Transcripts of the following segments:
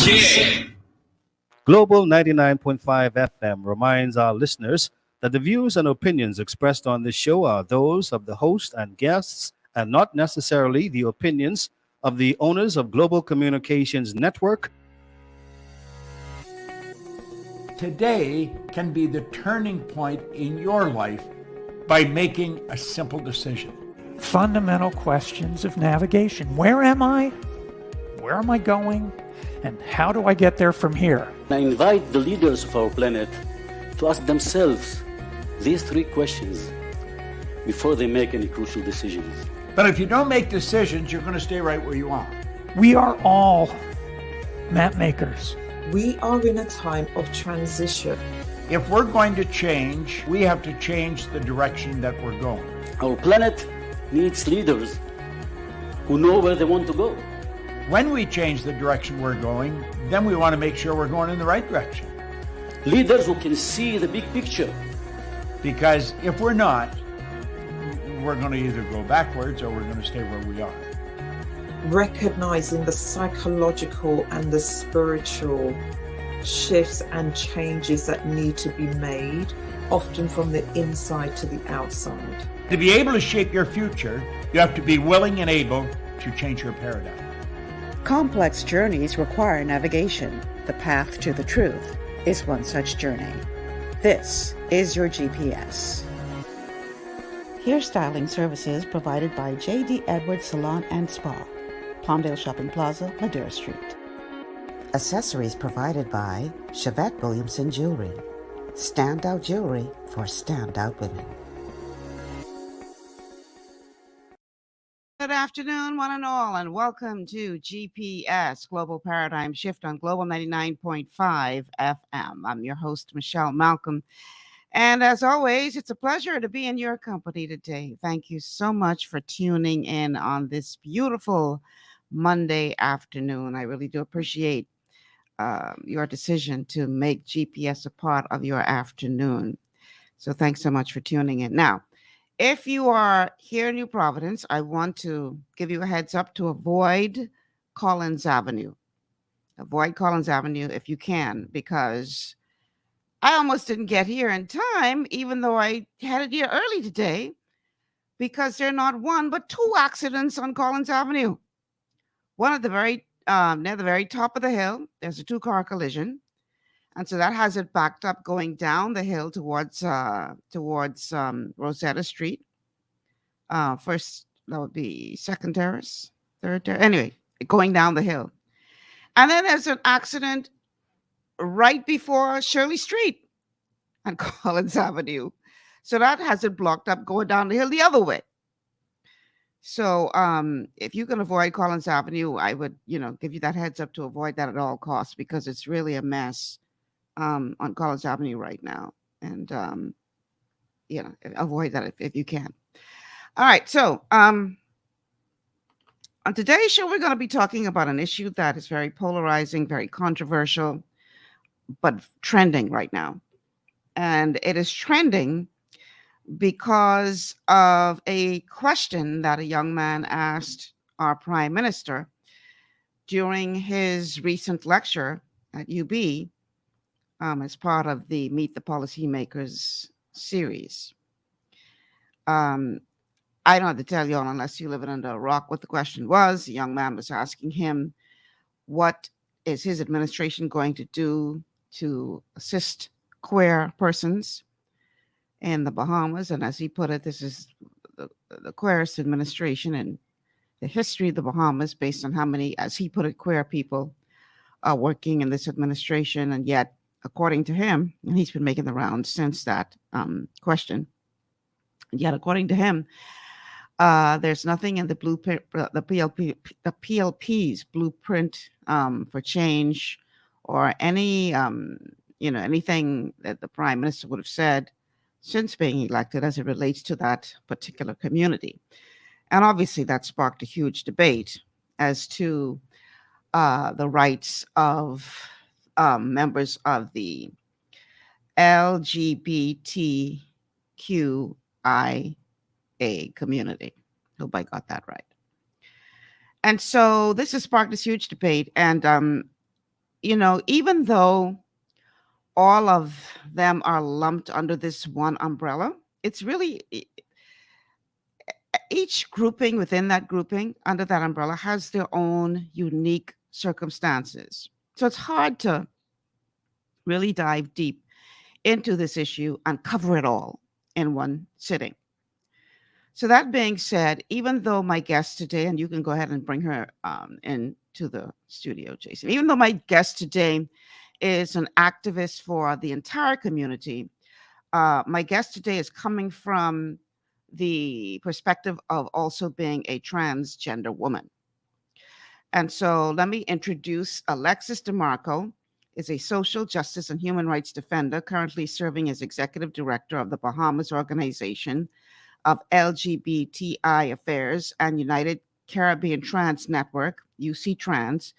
Yeah. Global 99.5 FM reminds our listeners that the views and opinions expressed on this show are those of the host and guests and not necessarily the opinions of the owners of Global Communications Network. Today can be the turning point in your life by making a simple decision. Fundamental questions of navigation. Where am I? Where am I going? And how do I get there from here? I invite the leaders of our planet to ask themselves these three questions before they make any crucial decisions. But if you don't make decisions, you're going to stay right where you are. We are all map makers. We are in a time of transition. If we're going to change, we have to change the direction that we're going. Our planet needs leaders who know where they want to go. When we change the direction we're going, then we want to make sure we're going in the right direction. Leaders who can see the big picture. Because if we're not, we're going to either go backwards or we're going to stay where we are. Recognizing the psychological and the spiritual shifts and changes that need to be made, often from the inside to the outside. To be able to shape your future, you have to be willing and able to change your paradigm. Complex journeys require navigation. The path to the truth is one such journey. This is your GPS. Hairstyling services provided by J.D. Edwards Salon and Spa, Palmdale Shopping Plaza, Madera Street. Accessories provided by Chevette Williamson Jewelry. Standout jewelry for standout women. Good afternoon, one and all, and welcome to GPS Global Paradigm Shift on Global 99.5 FM. I'm your host, Michelle Malcolm. And as always, it's a pleasure to be in your company today. Thank you so much for tuning in on this beautiful Monday afternoon. I really do appreciate your decision to make GPS a part of your afternoon. So thanks so much for tuning in. Now, if you are here in New Providence, I want to give you a heads up to avoid Collins Avenue. Avoid Collins Avenue if you can, because I almost didn't get here in time, even though I had it here early today, because there are not one, but two accidents on Collins Avenue. One at the very, near the very top of the hill, there's a two-car collision. And so that has it backed up going down the hill towards Rosetta Street. First, that would be second terrace, third terrace. Anyway, going down the hill. And then there's an accident right before Shirley Street on Collins Avenue. So that has it blocked up going down the hill the other way. So if you can avoid Collins Avenue, I would, give you that heads up to avoid that at all costs, because it's really a mess on Collins Avenue right now. And, avoid that if you can. All right. So on today's show, we're going to be talking about an issue that is very polarizing, very controversial, but trending right now. And it is trending because of a question that a young man asked our Prime Minister during his recent lecture at UB as part of the Meet the Policymakers series. I don't have to tell you all, unless you live under a rock, what the question was. The young man was asking him, what is his administration going to do to assist queer persons in the Bahamas? And as he put it, this is the queerest administration in the history of the Bahamas, based on how many, as he put it, queer people are working in this administration. And yet, according to him, and he's been making the rounds since that question, and yet according to him, there's nothing in the blueprint, the PLP's blueprint for change, or any anything that the Prime Minister would have said since being elected as it relates to that particular community. And obviously that sparked a huge debate as to the rights of members of the LGBTQIA community. Hope I got that right. And so this has sparked this huge debate. And even though all of them are lumped under this one umbrella, it's really each grouping within that grouping under that umbrella has their own unique circumstances. So it's hard to really dive deep into this issue and cover it all in one sitting. So that being said, even though my guest today, and you can go ahead and bring her into the studio, Jason, even though my guest today is an activist for the entire community, my guest today is coming from the perspective of also being a transgender woman. And so let me introduce Alexis Demarco, is a social justice and human rights defender currently serving as executive director of the Bahamas organization of LGBTI Affairs and United Caribbean Trans Network, UC Trans,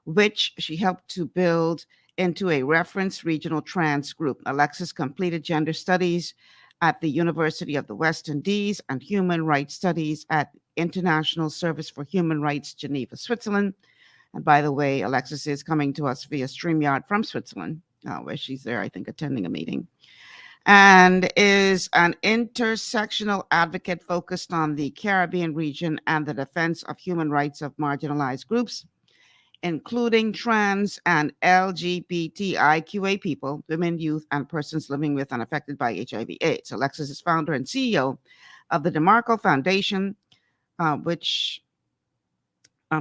which she helped to build into a reference regional trans group. Alexis completed gender studies at the University of the West Indies and human rights studies at International Service for Human Rights, Geneva, Switzerland. And by the way, Alexis is coming to us via StreamYard from Switzerland, where she's there, I think, attending a meeting, and is an intersectional advocate focused on the Caribbean region and the defense of human rights of marginalized groups, including trans and LGBTIQA people, women, youth, and persons living with and affected by HIV/AIDS. Alexis is founder and CEO of the DeMarco Foundation, which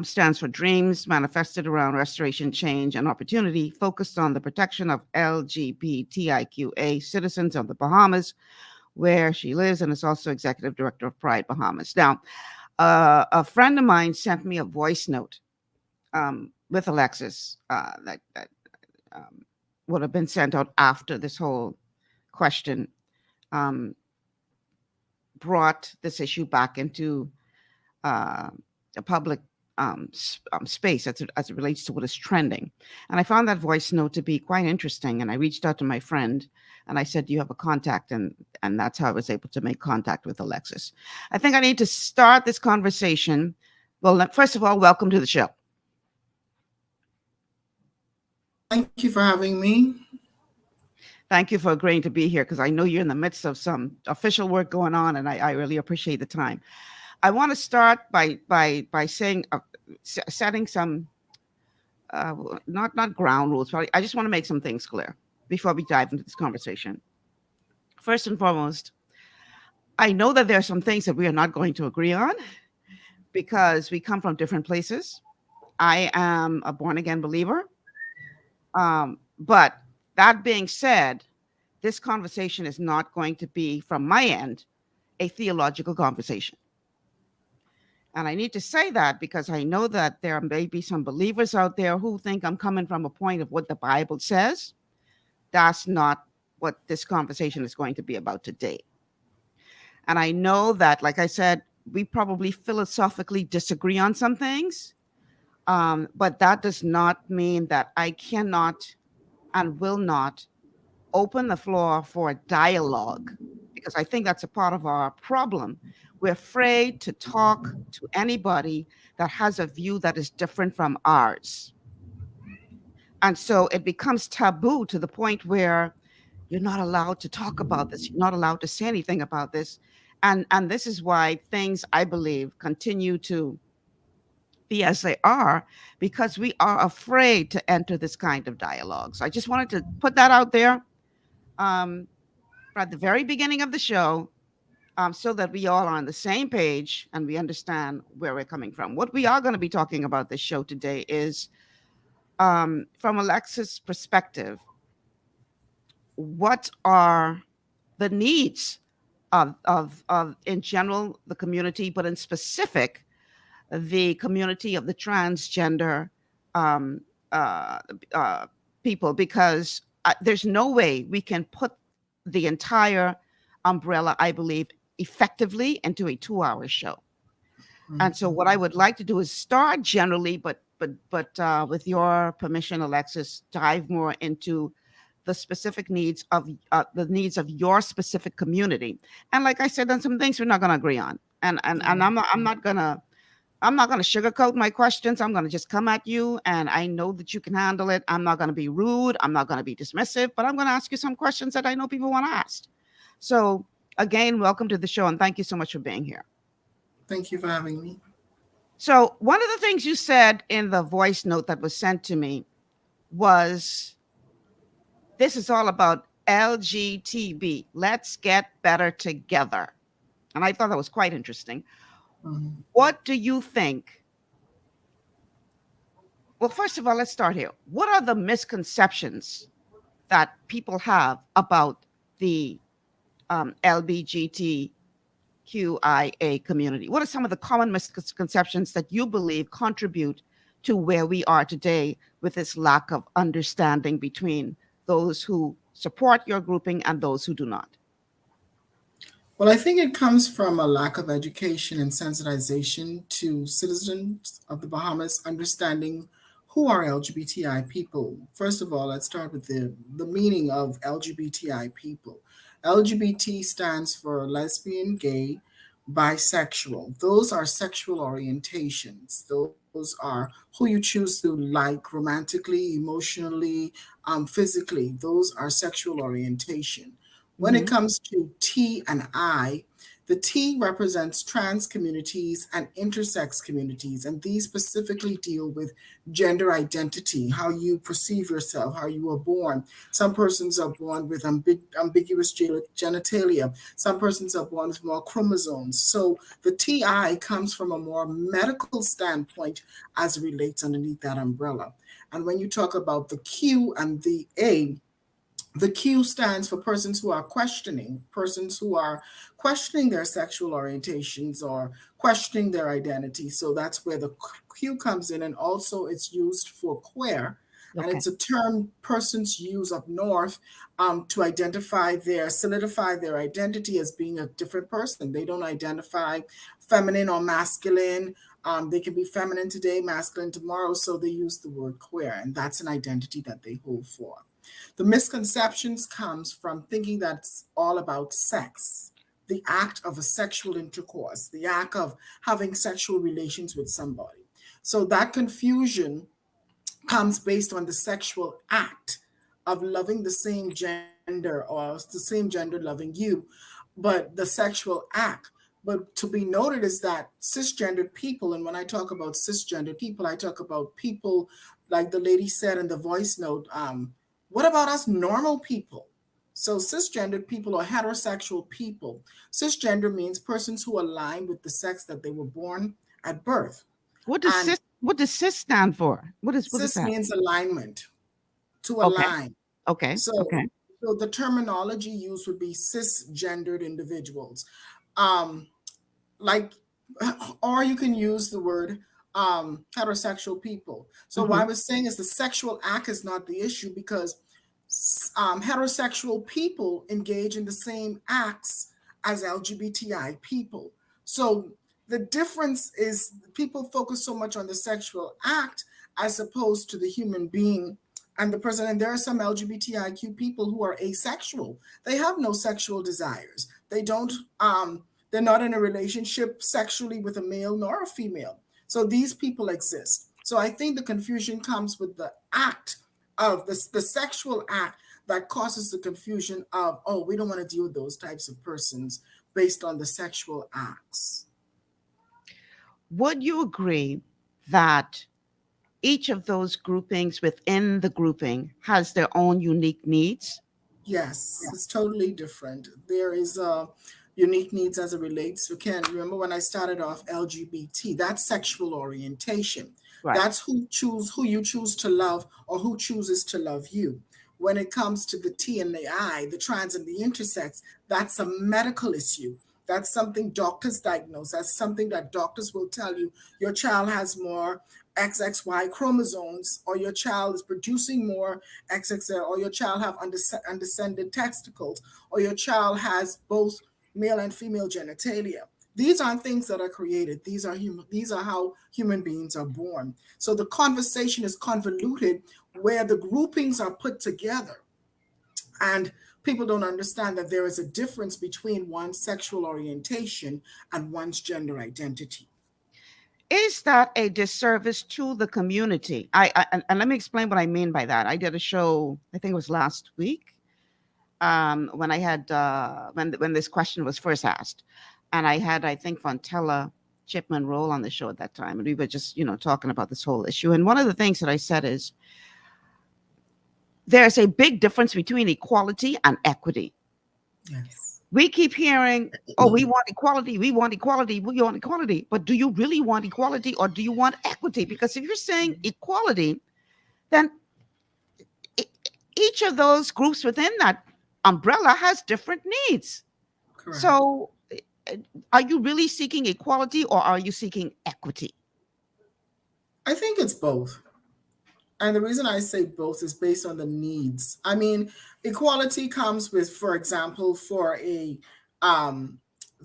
stands for Dreams Manifested Around Restoration, Change, and Opportunity, focused on the protection of LGBTIQA citizens of the Bahamas, where she lives, and is also executive director of Pride Bahamas. Now, a friend of mine sent me a voice note with Alexis that would have been sent out after this whole question brought this issue back into a public space as it relates to what is trending. And I found that voice note to be quite interesting. And I reached out to my friend and I said, do you have a contact? And that's how I was able to make contact with Alexis. I think I need to start this conversation. Well, first of all, welcome to the show. Thank you for having me. Thank you for agreeing to be here, because I know you're in the midst of some official work going on, and I really appreciate the time. I want to start by saying, setting some, not ground rules, but I just want to make some things clear before we dive into this conversation. First and foremost, I know that there are some things that we are not going to agree on because we come from different places. I am a born-again believer. But that being said, this conversation is not going to be, from my end, a theological conversation. And I need to say that because I know that there may be some believers out there who think I'm coming from a point of what the Bible says. That's not what this conversation is going to be about today. And I know that, like I said, we probably philosophically disagree on some things, but that does not mean that I cannot and will not open the floor for dialogue, because I think that's a part of our problem. We're afraid to talk to anybody that has a view that is different from ours. And so it becomes taboo to the point where you're not allowed to talk about this. You're not allowed to say anything about this. And this is why things, I believe, continue to be as they are, because we are afraid to enter this kind of dialogue. So I just wanted to put that out there at the very beginning of the show, so that we all are on the same page and we understand where we're coming from. What we are going to be talking about this show today is, from Alexis' perspective, what are the needs of in general, the community, but in specific, the community of the transgender people, because there's no way we can put the entire umbrella, I believe, effectively into a 2-hour show. Mm-hmm. And so what I would like to do is start generally, but with your permission, Alexis, dive more into the specific needs of your specific community. And like I said, on some things we're not going to agree on, and I'm not going to I'm not going to sugarcoat my questions. I'm going to just come at you, and I know that you can handle it. I'm not going to be rude. I'm not going to be dismissive, but I'm going to ask you some questions that I know people want to ask. So, again, welcome to the show, and thank you so much for being here. Thank you for having me. So, one of the things you said in the voice note that was sent to me was this is all about LGTB. Let's get better together. And I thought that was quite interesting. Mhm. What do you think? Well, first of all, let's start here. What are the misconceptions that people have about the LGBTQIA community? What are some of the common misconceptions that you believe contribute to where we are today with this lack of understanding between those who support your grouping and those who do not? Well, I think it comes from a lack of education and sensitization to citizens of the Bahamas understanding who are LGBTI people. First of all, let's start with the meaning of LGBTI people. LGBT stands for lesbian, gay, bisexual. Those are sexual orientations. Those are who you choose to like romantically, emotionally, physically. Those are sexual orientation. When it Mhm. comes to T and I, the T represents trans communities and intersex communities, and these specifically deal with gender identity, how you perceive yourself, how you were born. Some persons are born with ambiguous genitalia. Some persons are born with more chromosomes. So the TI comes from a more medical standpoint as it relates underneath that umbrella. And when you talk about the Q and the Q stands for persons who are questioning their sexual orientations or questioning their identity. So that's where the Q comes in. And also it's used for queer. And Okay. it's a term persons use up north to solidify their identity as being a different person. They don't identify feminine or masculine. They can be feminine today, masculine tomorrow. So they use the word queer. And that's an identity that they hold for. The misconceptions comes from thinking that it's all about sex, the act of a sexual intercourse, the act of having sexual relations with somebody. So that confusion comes based on the sexual act of loving the same gender or the same gender loving you, but the sexual act. But to be noted is that cisgendered people, and when I talk about cisgendered people, I talk about people like the lady said in the voice note. What about us normal people? So cisgendered people or heterosexual people. Cisgender means persons who align with the sex that they were born at birth. And What does cis stand for? What is cis that? means alignment, to Okay. align. Okay. So, Okay. so the terminology used would be cisgendered individuals. Um, like, or you can use the word heterosexual people. So what I Mhm. was saying is the sexual act is not the issue because heterosexual people engage in the same acts as LGBTI people. So the difference is people focus so much on the sexual act as opposed to the human being and the person. And there are some LGBTIQ people who are asexual. They have no sexual desires. They don't. They're not in a relationship sexually with a male nor a female. So these people exist. So I think the confusion comes with the act of the sexual act that causes the confusion of, oh, we don't want to deal with those types of persons based on the sexual acts. Would you agree that each of those groupings within the grouping has their own unique needs? Yes, it's totally different. There is unique needs as it relates. You can remember when I started off LGBT, that's sexual orientation. Right. That's who you choose to love or who chooses to love you. When it comes to the T and the I, the trans and the intersex, that's a medical issue. That's something doctors diagnose. That's something that doctors will tell you your child has more XXY chromosomes, or your child is producing more XXL, or your child have undescended testicles, or your child has both male and female genitalia. These aren't things that are created. These are human. These are how human beings are born. So the conversation is convoluted where the groupings are put together, and people don't understand that there is a difference between one's sexual orientation and one's gender identity. is that a disservice to the community? And let me explain what I mean by that. I did a show, I think it was last week, when I had when this question was first asked, and I had, I think, Fontella Chipman Roll on the show at that time, and we were just talking about this whole issue. And one of the things that I said is there's a big difference between equality and equity. Yes. We keep hearing, oh, we want equality, we want equality, we want equality. But do you really want equality, or do you want equity? Because if you're saying equality, then each of those groups within that umbrella has different needs. Correct. So are you really seeking equality, or are you seeking equity? I think it's both. And the reason I say both is based on the needs. I mean, equality comes with, for example, for a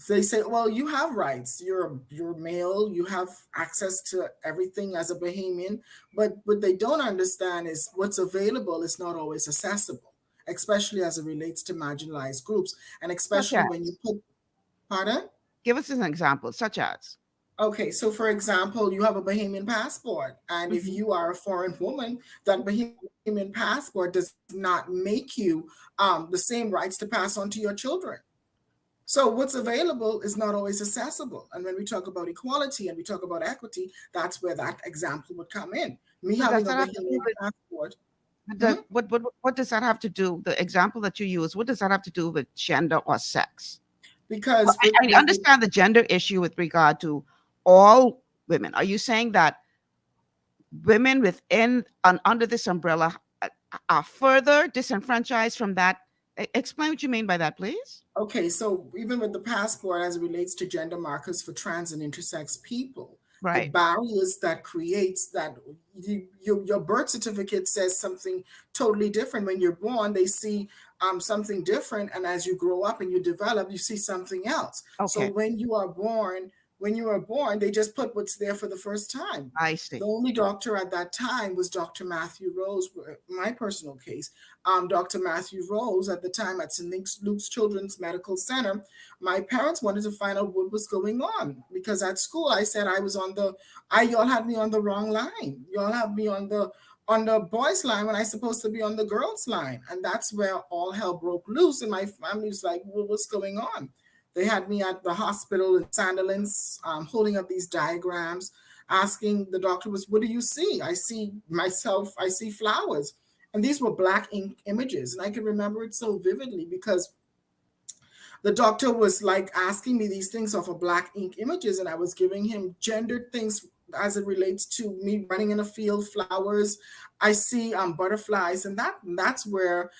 they say, well, you have rights. You're male. You have access to everything as a Bahamian. But what they don't understand is what's available is not always accessible, especially as it relates to marginalized groups, and especially when you put. Pardon? Give us an example, such as. Okay, so for example, you have a Bahamian passport, and if you are a foreign woman, that Bahamian passport does not make you the same rights to pass on to your children. So what's available is not always accessible. And when we talk about equality and we talk about equity, that's where that example would come in. Me having a Bahamian passport. What does that have to do? The example that you use, what does that have to do with gender or sex? Because I understand the gender issue with regard to all women. Are you saying that women within and under this umbrella are further disenfranchised from that? Explain what you mean by that, please. Okay, so even with the passport as it relates to gender markers for trans and intersex people, right, the barriers that creates that your birth certificate says something totally different. When you're born, they see something different, and as you grow up and you develop, you see something else. Okay. So when you are born, they just put what's there for the first time. I see. The only doctor at that time was Dr. Matthew Rose. My personal case, Dr. Matthew Rose at the time at St. Luke's Children's Medical Center. My parents wanted to find out what was going on, because at school I said I was y'all had me on the wrong line. Y'all had me on the boys' line when I supposed to be on the girls' line. And that's where all hell broke loose. And my family was like, well, what's going on? They had me at the hospital in Sandilands, holding up these diagrams, asking the doctor, what do you see? I see myself, I see flowers. And these were black ink images. And I can remember it so vividly because the doctor was like asking me these things off of black ink images, and I was giving him gendered things as it relates to me running in a field, flowers. I see butterflies, and that's where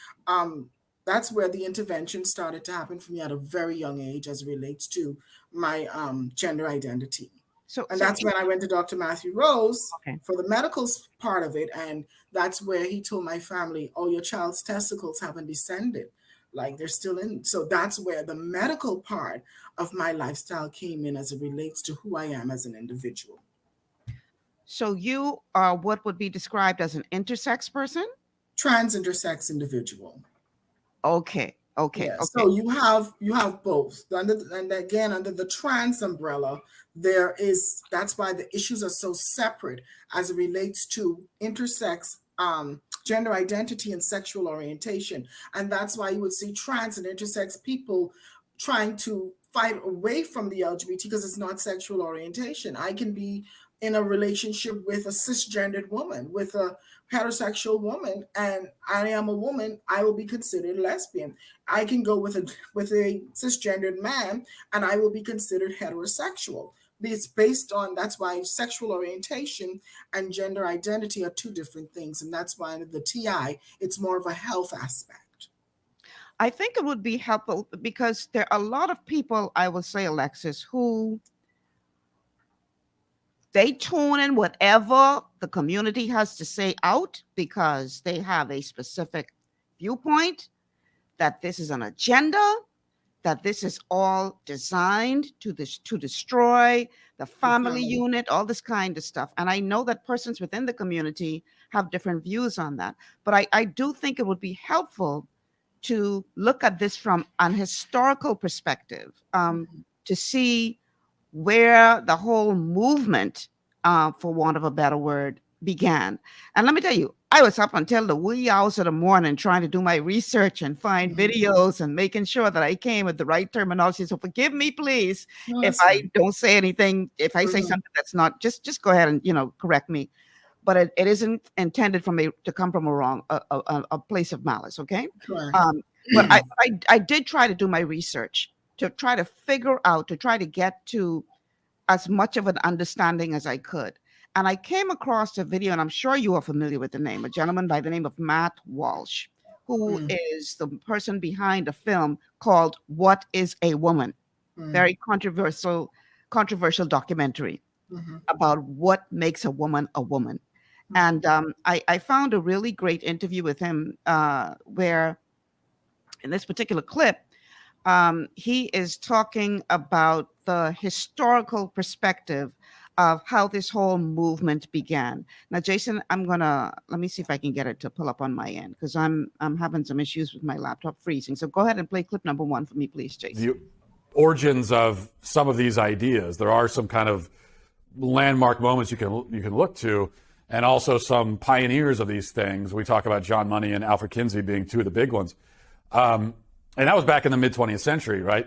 the intervention started to happen for me at a very young age as it relates to my gender identity. That's when I went to Dr. Matthew Rose for the medical part of it. And that's where he told my family, oh, your child's testicles haven't descended. Like they're still in. So that's where the medical part of my lifestyle came in as it relates to who I am as an individual. So you are what would be described as an intersex person? Trans intersex individual. Okay. Yeah, okay. So you have both. And again, under the trans umbrella, that's why the issues are so separate as it relates to intersex gender identity and sexual orientation. And that's why you would see trans and intersex people trying to fight away from the LGBT because it's not sexual orientation. I can be in a relationship with a cisgendered woman, with a heterosexual woman, and I am a woman, I will be considered lesbian. I can go with a cisgendered man and I will be considered heterosexual. It's based on, that's why sexual orientation and gender identity are two different things. And that's why the TI, it's more of a health aspect. I think it would be helpful because there are a lot of people, I will say, Alexis, who they tune in whatever the community has to say out because they have a specific viewpoint that this is an agenda, that this is all designed to destroy the family unit, all this kind of stuff. And I know that persons within the community have different views on that. But I do think it would be helpful to look at this from an historical perspective, to see where the whole movement for want of a better word, began. And let me tell you, I was up until the wee hours of the morning trying to do my research and find videos and making sure that I came with the right terminology. So forgive me, please, if I don't say anything, if I say something that's not, just go ahead and, correct me. But it isn't intended to come from a place of malice, okay? But I did try to do my research to try to figure out, to try to get to as much of an understanding as I could. And I came across a video, and I'm sure you are familiar with the name, a gentleman by the name of Matt Walsh, who is the person behind a film called What is a Woman? Very controversial documentary about what makes a woman a woman. And I found a really great interview with him where in this particular clip, he is talking about the historical perspective of how this whole movement began. Now, Jason, let me see if I can get it to pull up on my end, because I'm having some issues with my laptop freezing. So go ahead and play clip number 1 for me, please, Jason. The origins of some of these ideas. There are some kind of landmark moments you can look to, and also some pioneers of these things. We talk about John Money and Alfred Kinsey being two of the big ones. And that was back in the mid-20th century, right?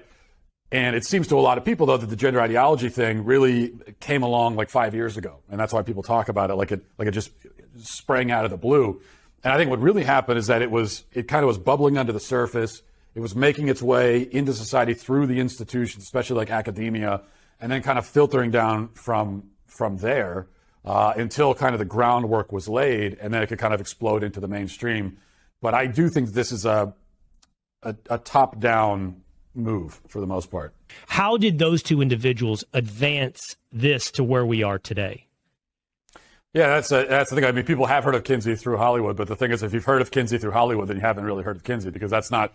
And it seems to a lot of people, though, that the gender ideology thing really came along like 5 years ago. And that's why people talk about it like it just sprang out of the blue. And I think what really happened is that it kind of was bubbling under the surface. It was making its way into society through the institutions, especially like academia, and then kind of filtering down from there until kind of the groundwork was laid, and then it could kind of explode into the mainstream. But I do think this is a top-down move for the most part. How did those two individuals advance this to where we are today? Yeah, that's the thing. I mean, people have heard of Kinsey through Hollywood, but the thing is, if you've heard of Kinsey through Hollywood, then you haven't really heard of Kinsey, because that's not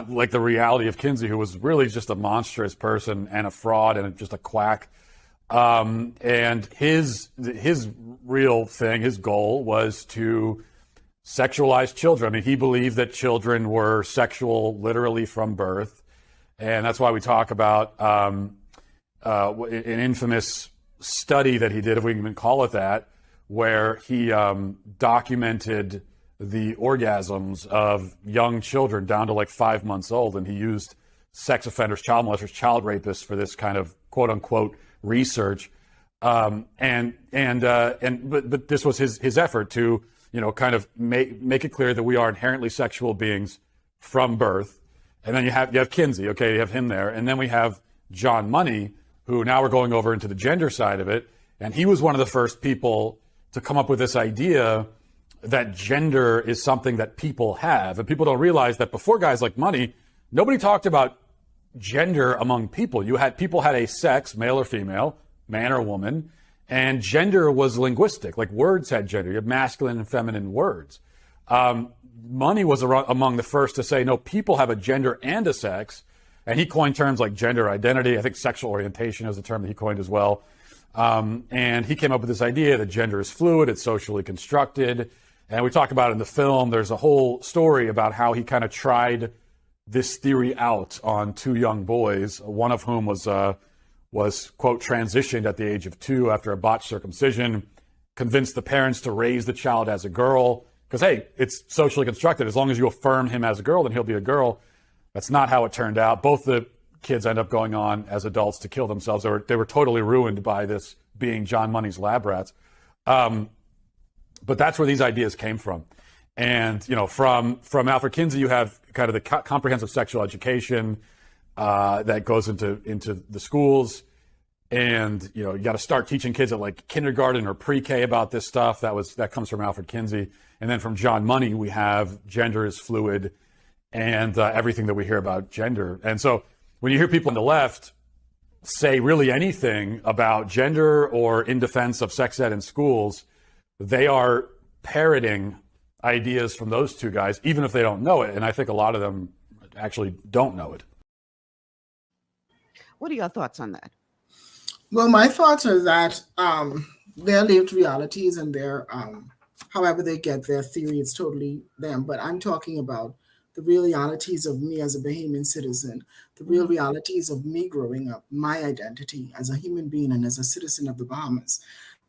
like the reality of Kinsey, who was really just a monstrous person and a fraud and just a quack. And his real thing, his goal was to sexualize children. I mean, he believed that children were sexual literally from birth. And that's why we talk about an infamous study that he did, if we can even call it that, where he documented the orgasms of young children down to like 5 months old. And he used sex offenders, child molesters, child rapists for this kind of quote unquote research. But this was his effort to, kind of make it clear that we are inherently sexual beings from birth. And then you have Kinsey, okay, you have him there. And then we have John Money, who now we're going over into the gender side of it. And he was one of the first people to come up with this idea that gender is something that people have. And people don't realize that before guys like Money, nobody talked about gender among people. People had a sex, male or female, man or woman, and gender was linguistic. Like words had gender. You have masculine and feminine words. Money was among the first to say, no, people have a gender and a sex. And he coined terms like gender identity. I think sexual orientation is a term that he coined as well. And he came up with this idea that gender is fluid, it's socially constructed. And we talk about it in the film. There's a whole story about how he kind of tried this theory out on two young boys, one of whom was quote, transitioned at the age of 2 after a botched circumcision, convinced the parents to raise the child as a girl. Because, hey, it's socially constructed. As long as you affirm him as a girl, then he'll be a girl. That's not how it turned out. Both the kids end up going on as adults to kill themselves. They were totally ruined by this being John Money's lab rats. But that's where these ideas came from. And, from Alfred Kinsey, you have kind of the comprehensive sexual education that goes into the schools. And, you got to start teaching kids at like kindergarten or pre-K about this stuff. That comes from Alfred Kinsey. And then from John Money, we have gender is fluid and everything that we hear about gender. And so when you hear people on the left say really anything about gender or in defense of sex ed in schools, they are parroting ideas from those two guys, even if they don't know it. And I think a lot of them actually don't know it. What are your thoughts on that? Well, my thoughts are that their lived realities and their however they get their theory, it's totally them. But I'm talking about the real realities of me as a Bahamian citizen, the real realities of me growing up, my identity as a human being and as a citizen of the Bahamas.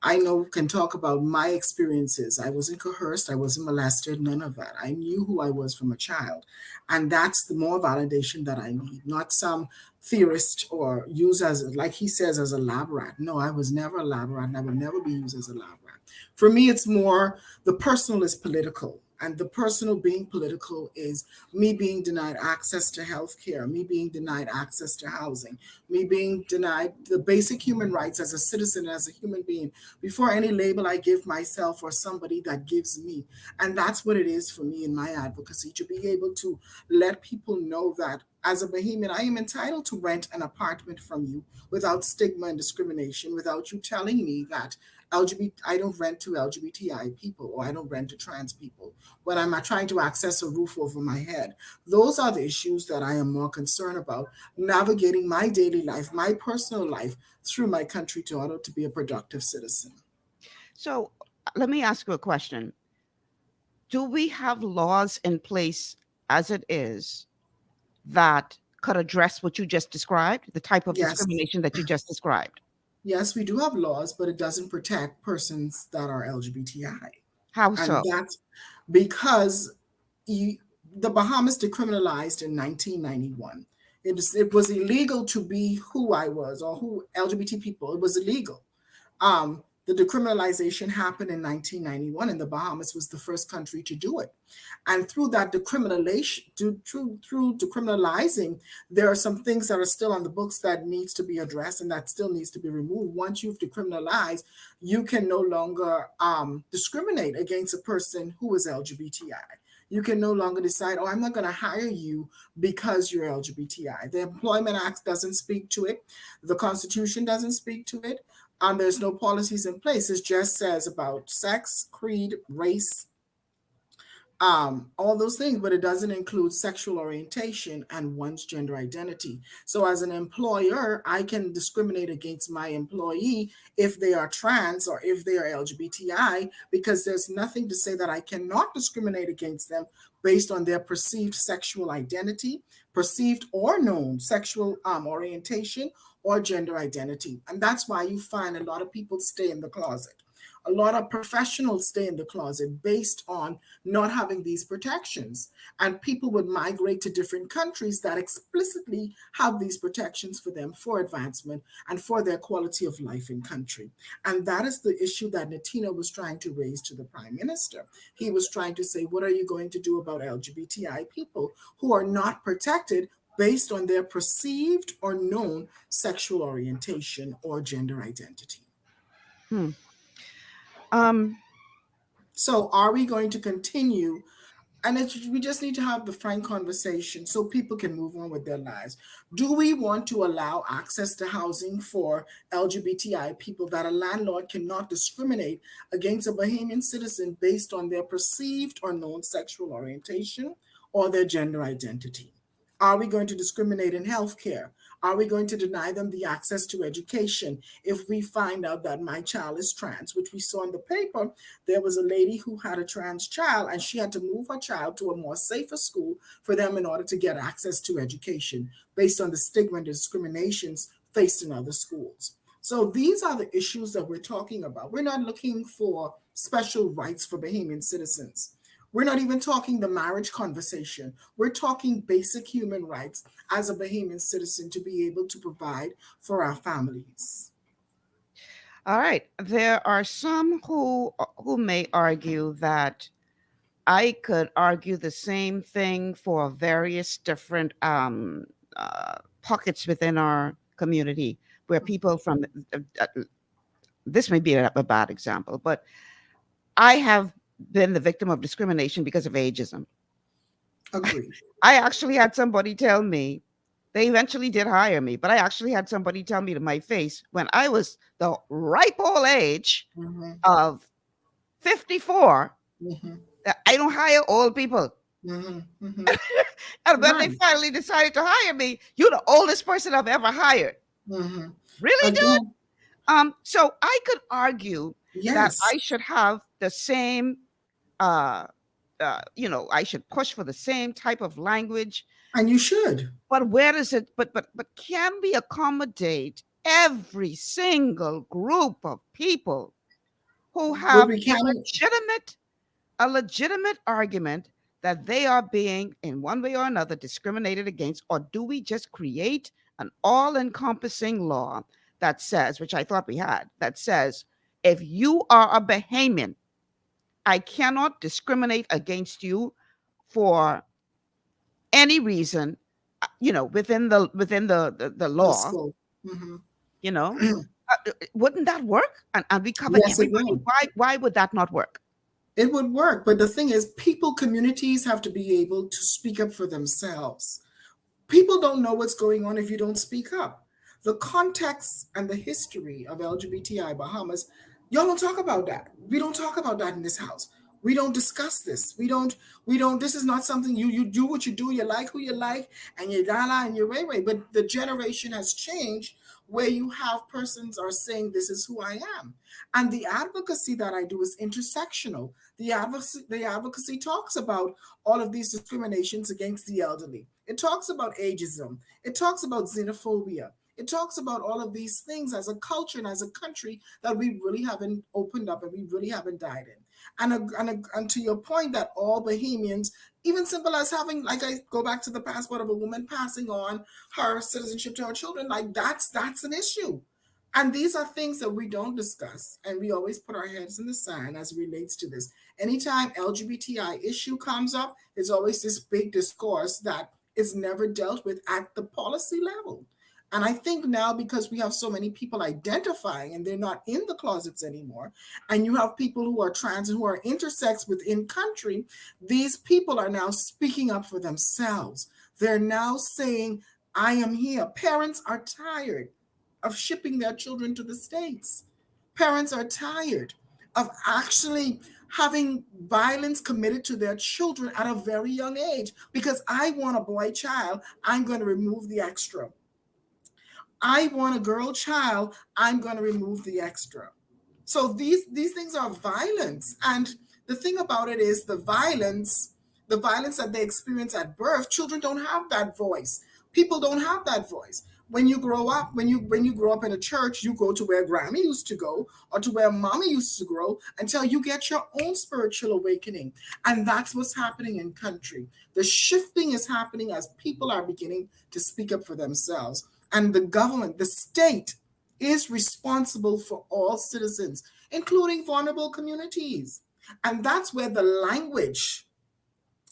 I know can talk about my experiences. I wasn't coerced, I wasn't molested, none of that. I knew who I was from a child. And that's the more validation that I need, not some theorist or use as, like he says, as a lab rat. No, I was never a lab rat and I will never be used as a lab rat. For me, it's more the personal is political. And the personal being political is me being denied access to health care, me being denied access to housing, me being denied the basic human rights as a citizen, as a human being, before any label I give myself or somebody that gives me. And that's what it is for me in my advocacy, to be able to let people know that as a Bahamian, I am entitled to rent an apartment from you without stigma and discrimination, without you telling me that I don't rent to LGBTI people, or I don't rent to trans people when I'm trying to access a roof over my head. Those are the issues that I am more concerned about, navigating my daily life, my personal life through my country in order to be a productive citizen. So let me ask you a question. Do we have laws in place as it is that could address what you just described, the type of Yes. discrimination that you just described? Yes, we do have laws, but it doesn't protect persons that are LGBTI. How And so? that's because the Bahamas decriminalized in 1991. It was illegal to be who I was or who LGBT people. It was illegal. The decriminalization happened in 1991, and the Bahamas was the first country to do it. And through that decriminalization, through decriminalizing, there are some things that are still on the books that needs to be addressed and that still needs to be removed. Once you've decriminalized, you can no longer discriminate against a person who is LGBTI. You can no longer decide, oh, I'm not going to hire you because you're LGBTI. The Employment Act doesn't speak to it. The Constitution doesn't speak to it. There's no policies in place. It just says about sex, creed, race, all those things, but it doesn't include sexual orientation and one's gender identity. So as an employer, I can discriminate against my employee if they are trans or if they are LGBTI, because there's nothing to say that I cannot discriminate against them based on their perceived sexual identity, perceived or known sexual orientation or gender identity. And that's why you find a lot of people stay in the closet. A lot of professionals stay in the closet based on not having these protections. And people would migrate to different countries that explicitly have these protections for them for advancement and for their quality of life in country. And that is the issue that Natina was trying to raise to the Prime Minister. He was trying to say, what are you going to do about LGBTI people who are not protected based on their perceived or known sexual orientation or gender identity? So are we going to continue? And we just need to have the frank conversation so people can move on with their lives. Do we want to allow access to housing for LGBTI people that a landlord cannot discriminate against a Bahamian citizen based on their perceived or known sexual orientation or their gender identity? Are we going to discriminate in healthcare? Are we going to deny them the access to education if we find out that my child is trans, which we saw in the paper? There was a lady who had a trans child and she had to move her child to a more safer school for them in order to get access to education based on the stigma and discriminations faced in other schools. So these are the issues that we're talking about. We're not looking for special rights for Bahamian citizens. We're not even talking the marriage conversation. We're talking basic human rights as a Bahamian citizen to be able to provide for our families. All right. There are some who may argue that I could argue the same thing for various different pockets within our community where people from this may be a bad example, but I have been the victim of discrimination because of ageism. Agreed. I actually had somebody tell me, they eventually did hire me, but I actually had somebody tell me to my face when I was the ripe old age of 54 that I don't hire old people. And when they finally decided to hire me, you're the oldest person I've ever hired. Really, dude? So I could argue that I should have the same, I should push for the same type of language. And you should. But where is it? But can we accommodate every single group of people who have we can a legitimate argument that they are being, in one way or another, discriminated against? Or do we just create an all-encompassing law that says, which I thought we had, that says, if you are a Bahamian, I cannot discriminate against you for any reason, within the law, Mm-hmm. Wouldn't that work? And we cover Yes, it everybody. will. Why would that not work? It would work, but the thing is, communities have to be able to speak up for themselves. People don't know what's going on if you don't speak up. The context and the history of LGBTI Bahamas, y'all don't talk about that. We don't talk about that in this house. We don't discuss this. We don't, this is not something you do what you do, you like who you like, and you la and you way. But the generation has changed where you have persons are saying, this is who I am. And the advocacy that I do is intersectional. The advocacy talks about all of these discriminations against the elderly. It talks about ageism. It talks about xenophobia. It talks about all of these things as a culture and as a country that we really haven't opened up and we really haven't died in. And to your point that all Bahamians, even simple as having, like I go back to the passport of a woman passing on her citizenship to her children, like that's an issue. And these are things that we don't discuss, and we always put our heads in the sand as it relates to this. Anytime LGBTI issue comes up, there's always this big discourse that is never dealt with at the policy level. And I think now, because we have so many people identifying and they're not in the closets anymore, and you have people who are trans and who are intersex within country, these people are now speaking up for themselves. They're now saying, I am here. Parents are tired of shipping their children to the States. Parents are tired of actually having violence committed to their children at a very young age. Because I want a boy child, I'm going to remove the extra. I want a girl child, I'm going to remove the extra. So these things are violence. And the thing about it is the violence that they experience at birth, children don't have that voice. People don't have that voice. When you grow up, when you grow up in a church, you go to where Grammy used to go or to where Mommy used to grow until you get your own spiritual awakening. And that's what's happening in country. The shifting is happening as people are beginning to speak up for themselves. And the government, the state, is responsible for all citizens, including vulnerable communities. And that's where the language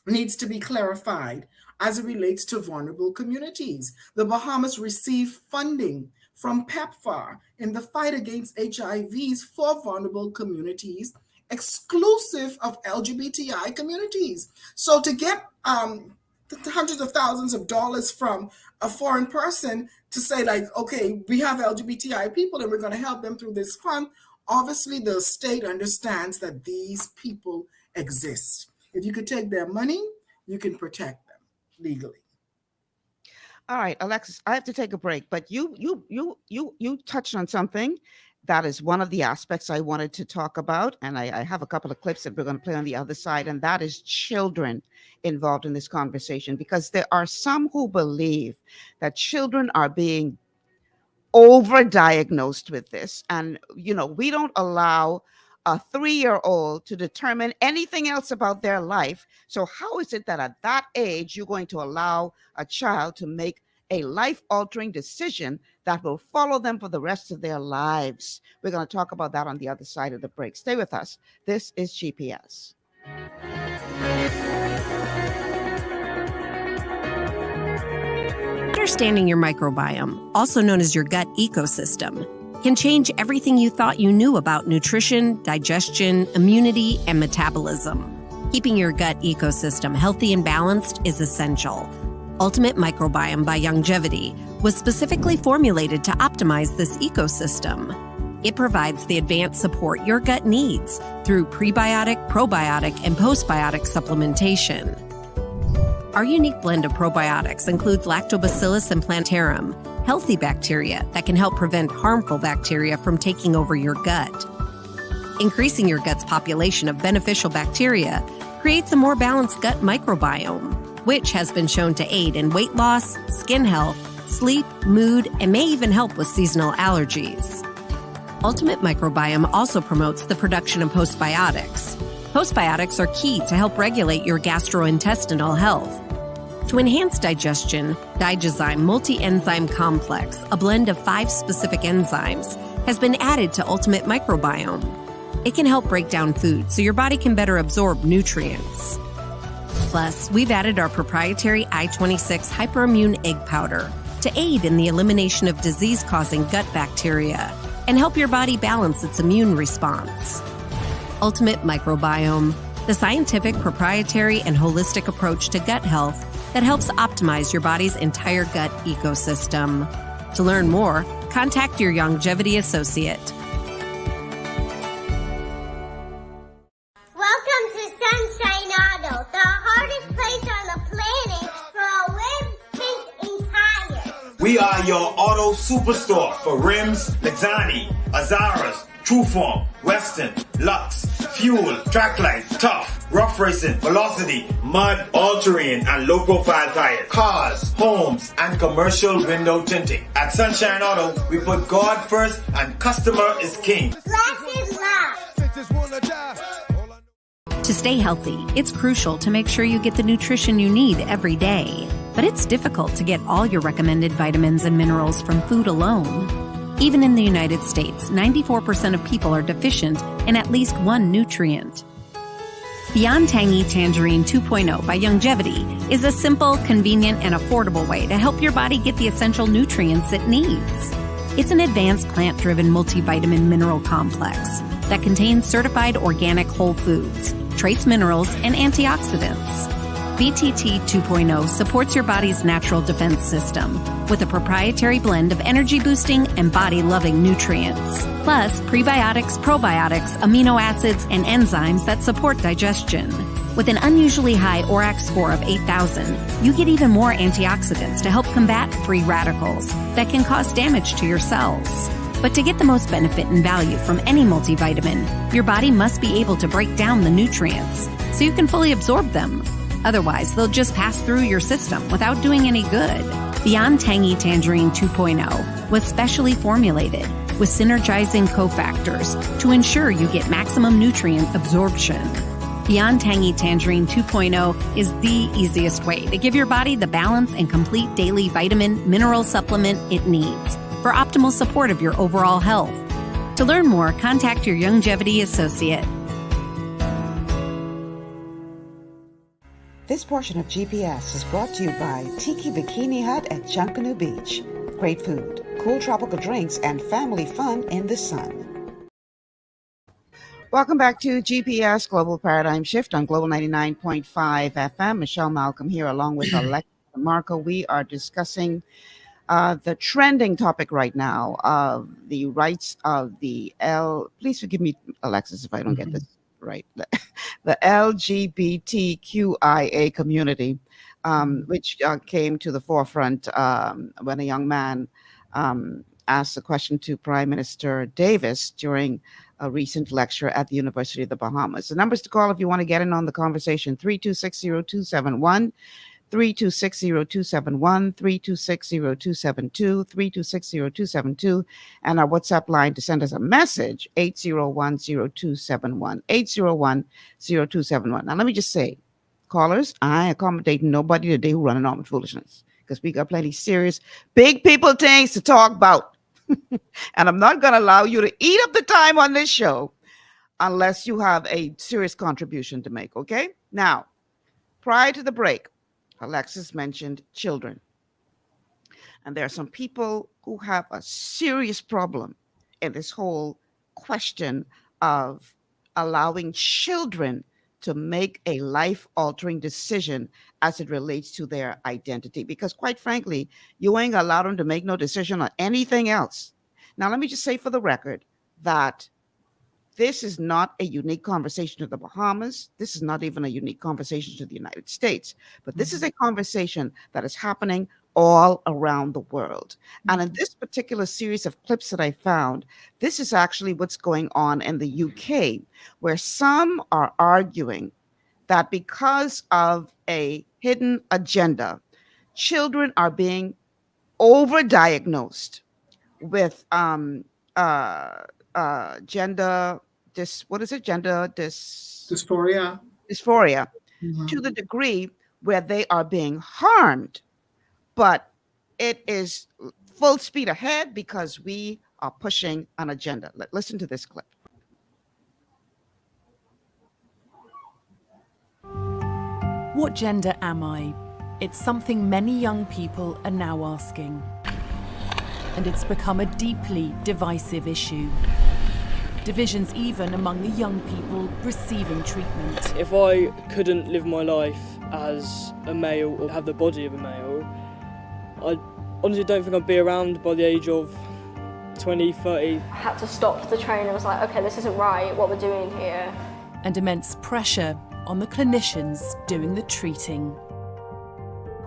needs to be clarified as it relates to vulnerable communities. The Bahamas receive funding from PEPFAR in the fight against HIVs for vulnerable communities, exclusive of LGBTI communities. So to get hundreds of thousands of dollars from a foreign person to say, like, okay, we have LGBTI people and we're going to help them through this fund, obviously the state understands that these people exist. If you could take their money, you can protect them legally. All right, Alexis, I have to take a break, but you touched on something that is one of the aspects I wanted to talk about, and I have a couple of clips that we're going to play on the other side, and that is children involved in this conversation, because there are some who believe that children are being overdiagnosed with this, and we don't allow a 3-year-old to determine anything else about their life. So how is it that at that age you're going to allow a child to make a life-altering decision that will follow them for the rest of their lives? We're going to talk about that on the other side of the break. Stay with us. This is GPS. Understanding your microbiome, also known as your gut ecosystem, can change everything you thought you knew about nutrition, digestion, immunity, and metabolism. Keeping your gut ecosystem healthy and balanced is essential. Ultimate Microbiome by Longevity was specifically formulated to optimize this ecosystem. It provides the advanced support your gut needs through prebiotic, probiotic, and postbiotic supplementation. Our unique blend of probiotics includes Lactobacillus and Plantarum, healthy bacteria that can help prevent harmful bacteria from taking over your gut. Increasing your gut's population of beneficial bacteria creates a more balanced gut microbiome, which has been shown to aid in weight loss, skin health, sleep, mood, and may even help with seasonal allergies. Ultimate Microbiome also promotes the production of postbiotics. Postbiotics are key to help regulate your gastrointestinal health. To enhance digestion, Digizyme Multi-Enzyme Complex, a blend of 5 specific enzymes, has been added to Ultimate Microbiome. It can help break down food so your body can better absorb nutrients. Plus, we've added our proprietary I-26 hyperimmune egg powder to aid in the elimination of disease-causing gut bacteria and help your body balance its immune response. Ultimate Microbiome, the scientific, proprietary, and holistic approach to gut health that helps optimize your body's entire gut ecosystem. To learn more, contact your longevity associate. Welcome to Sunshine Auto, the hardest place on the planet for rims, tints, and tires. We are your auto superstore for rims, Lexani, Azaras, Trueform, Western, Lux, Fuel, Tracklight, Tough, Rough Racing, Velocity, Mud, All-Terrain, and low-profile tires, cars, homes, and commercial window tinting. At Sunshine Auto, we put God first and customer is king. Glasses love. To stay healthy, it's crucial to make sure you get the nutrition you need every day. But it's difficult to get all your recommended vitamins and minerals from food alone. Even in the United States, 94% of people are deficient in at least one nutrient. Beyond Tangy Tangerine 2.0 by Longevity is a simple, convenient, and affordable way to help your body get the essential nutrients it needs. It's an advanced plant-driven multivitamin mineral complex that contains certified organic whole foods, trace minerals, and antioxidants. BTT 2.0 supports your body's natural defense system with a proprietary blend of energy-boosting and body-loving nutrients, plus prebiotics, probiotics, amino acids, and enzymes that support digestion. With an unusually high ORAC score of 8,000, you get even more antioxidants to help combat free radicals that can cause damage to your cells. But to get the most benefit and value from any multivitamin, your body must be able to break down the nutrients so you can fully absorb them. Otherwise, they'll just pass through your system without doing any good. Beyond Tangy Tangerine 2.0 was specially formulated with synergizing cofactors to ensure you get maximum nutrient absorption. Beyond Tangy Tangerine 2.0 is the easiest way to give your body the balance and complete daily vitamin mineral supplement it needs for optimal support of your overall health. To learn more, contact your longevity associate. This portion of GPS is brought to you by Tiki Bikini Hut at Junkanoo Beach. Great food, cool tropical drinks, and family fun in the sun. Welcome back to GPS Global Paradigm Shift on Global 99.5 FM. Michelle Malcolm here along with Alexis Demarco. We are discussing the trending topic right now of the rights of the please forgive me, Alexis, if I don't get this right. The LGBTQIA community, which came to the forefront when a young man asked a question to Prime Minister Davis during a recent lecture at the University of the Bahamas. The numbers to call if you want to get in on the conversation: 3260271, 3260271, 3260272, 3260272, and our WhatsApp line to send us a message, 8010271, 8010271. Now, let me just say, callers, I accommodate nobody today who running on with foolishness, because we got plenty serious, big people things to talk about. And I'm not going to allow you to eat up the time on this show unless you have a serious contribution to make, okay? Now, prior to the break, Alexis mentioned children. And there are some people who have a serious problem in this whole question of allowing children to make a life-altering decision as it relates to their identity. Because quite frankly, you ain't allowed them to make no decision on anything else. Now, let me just say for the record that this is not a unique conversation to the Bahamas. This is not even a unique conversation to the United States. But this is a conversation that is happening all around the world. And in this particular series of clips that I found, this is actually what's going on in the UK, where some are arguing that because of a hidden agenda, children are being overdiagnosed with gender dysphoria to the degree where they are being harmed. But it is full speed ahead because we are pushing an agenda. Listen to this clip. What gender am I? It's something many young people are now asking. And it's become a deeply divisive issue. Divisions even among the young people receiving treatment. If I couldn't live my life as a male or have the body of a male, I honestly don't think I'd be around by the age of 20, 30. I had to stop the train and was like, okay, this isn't right, what we're doing here. And immense pressure on the clinicians doing the treating.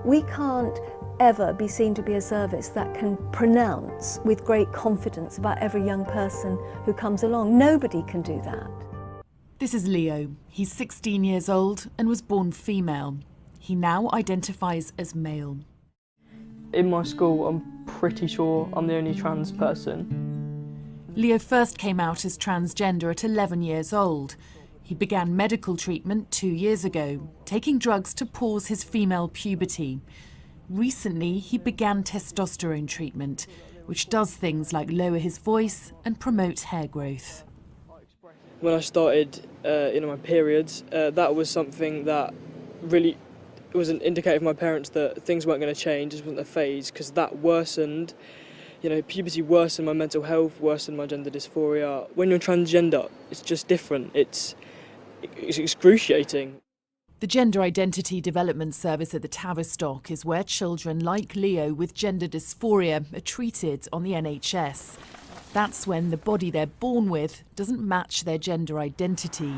We can't ever be seen to be a service that can pronounce with great confidence about every young person who comes along. Nobody can do that. This is Leo. He's 16 years old and was born female. He now identifies as male. In my school, I'm pretty sure I'm the only trans person. Leo first came out as transgender at 11 years old. He began medical treatment 2 years ago, taking drugs to pause his female puberty. Recently, he began testosterone treatment, which does things like lower his voice and promote hair growth. When I started my periods, that was something that really was an indicator for my parents that things weren't going to change, it wasn't a phase, because that worsened. Puberty worsened my mental health, worsened my gender dysphoria. When you're transgender, it's just different. It's excruciating. The Gender Identity Development Service at the Tavistock is where children like Leo with gender dysphoria are treated on the NHS. That's when the body they're born with doesn't match their gender identity.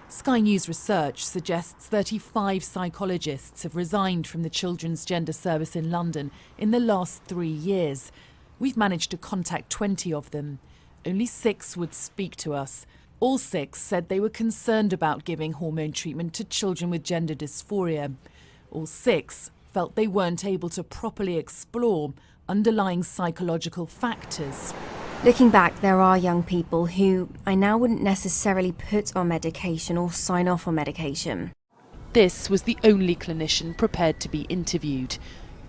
Sky News research suggests 35 psychologists have resigned from the Children's Gender Service in London in the last 3 years. We've managed to contact 20 of them. Only 6 would speak to us. All 6 said they were concerned about giving hormone treatment to children with gender dysphoria. All 6 felt they weren't able to properly explore underlying psychological factors. Looking back, there are young people who I now wouldn't necessarily put on medication or sign off on medication. This was the only clinician prepared to be interviewed.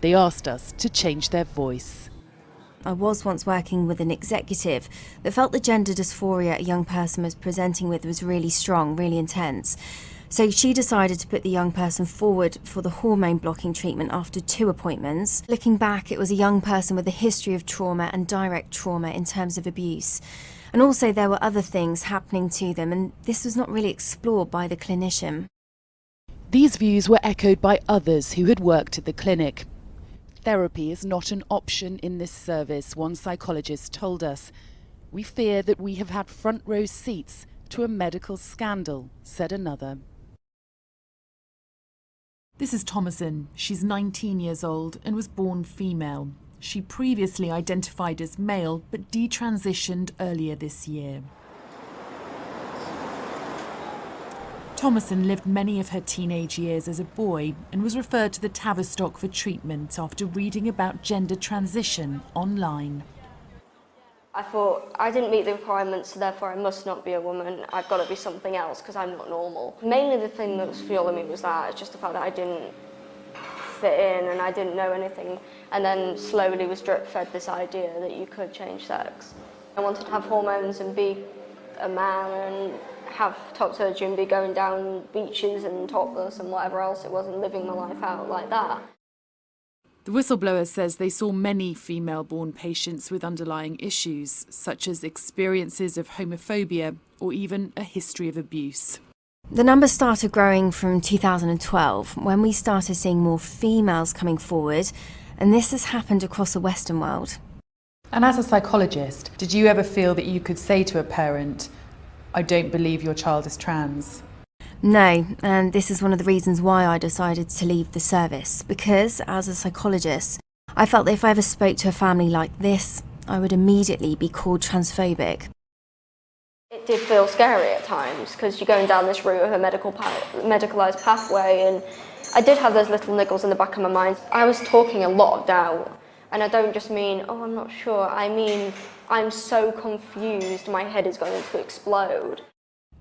They asked us to change their voice. I was once working with an executive that felt the gender dysphoria a young person was presenting with was really strong, really intense. So she decided to put the young person forward for the hormone blocking treatment after 2 appointments. Looking back, it was a young person with a history of trauma and direct trauma in terms of abuse. And also there were other things happening to them, and this was not really explored by the clinician. These views were echoed by others who had worked at the clinic. Therapy is not an option in this service, one psychologist told us. We fear that we have had front row seats to a medical scandal, said another. This is Thomason. She's 19 years old and was born female. She previously identified as male but detransitioned earlier this year. Thomason lived many of her teenage years as a boy and was referred to the Tavistock for treatment after reading about gender transition online. I thought, I didn't meet the requirements, so therefore I must not be a woman. I've got to be something else because I'm not normal. Mainly the thing that was fueling me was that. It's just the fact that I didn't fit in and I didn't know anything. And then slowly was drip-fed this idea that you could change sex. I wanted to have hormones and be a man and have top surgery and be going down beaches and topless and whatever else it was and living my life out like that. The whistleblower says they saw many female-born patients with underlying issues, such as experiences of homophobia or even a history of abuse. The numbers started growing from 2012 when we started seeing more females coming forward, and this has happened across the Western world. And as a psychologist, did you ever feel that you could say to a parent, I don't believe your child is trans? No, and this is one of the reasons why I decided to leave the service, because as a psychologist, I felt that if I ever spoke to a family like this, I would immediately be called transphobic. It did feel scary at times because you're going down this route of a medicalised pathway, and I did have those little niggles in the back of my mind. I was talking a lot of doubt And I don't just mean, oh, I'm not sure. I mean, I'm so confused, my head is going to explode.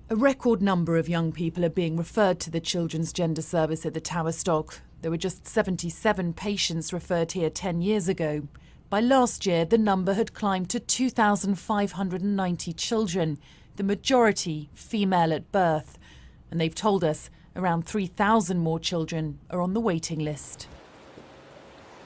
A record number of young people are being referred to the Children's Gender Service at the Tavistock. There were just 77 patients referred here 10 years ago. By last year, the number had climbed to 2,590 children, the majority female at birth. And they've told us around 3,000 more children are on the waiting list.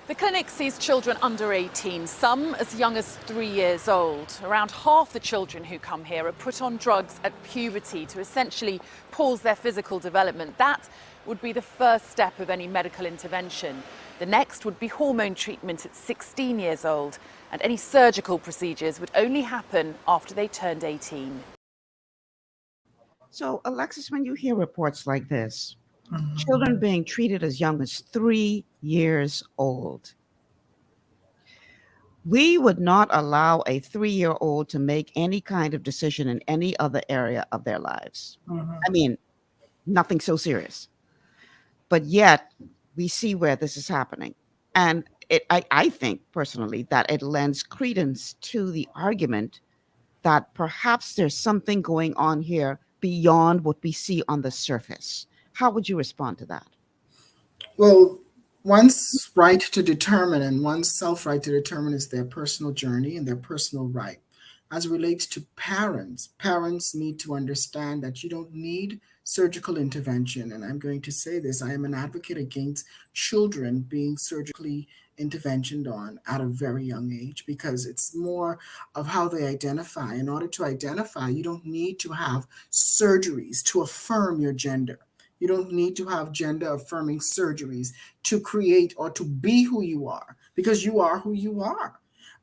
The clinic sees children under 18, some as young as 3 years old. Around half the children who come here are put on drugs at puberty to essentially pause their physical development. That would be the first step of any medical intervention. The next would be hormone treatment at 16 years old, and any surgical procedures would only happen after they turned 18. So, Alexis, when you hear reports like this, children being treated as young as 3 years old, we would not allow a 3-year-old to make any kind of decision in any other area of their lives. I mean, nothing so serious. But yet, we see where this is happening. And I think, personally, that it lends credence to the argument that perhaps there's something going on here beyond what we see on the surface. How would you respond to that? Well, one's right to determine and one's self-right to determine is their personal journey and their personal right. As it relates to parents, parents need to understand that you don't need surgical intervention. And I'm going to say this, I am an advocate against children being surgically interventioned on at a very young age, because it's more of how they identify. In order to identify, you don't need to have surgeries to affirm your gender. You don't need to have gender affirming surgeries to create or to be who you are, because you are who you are.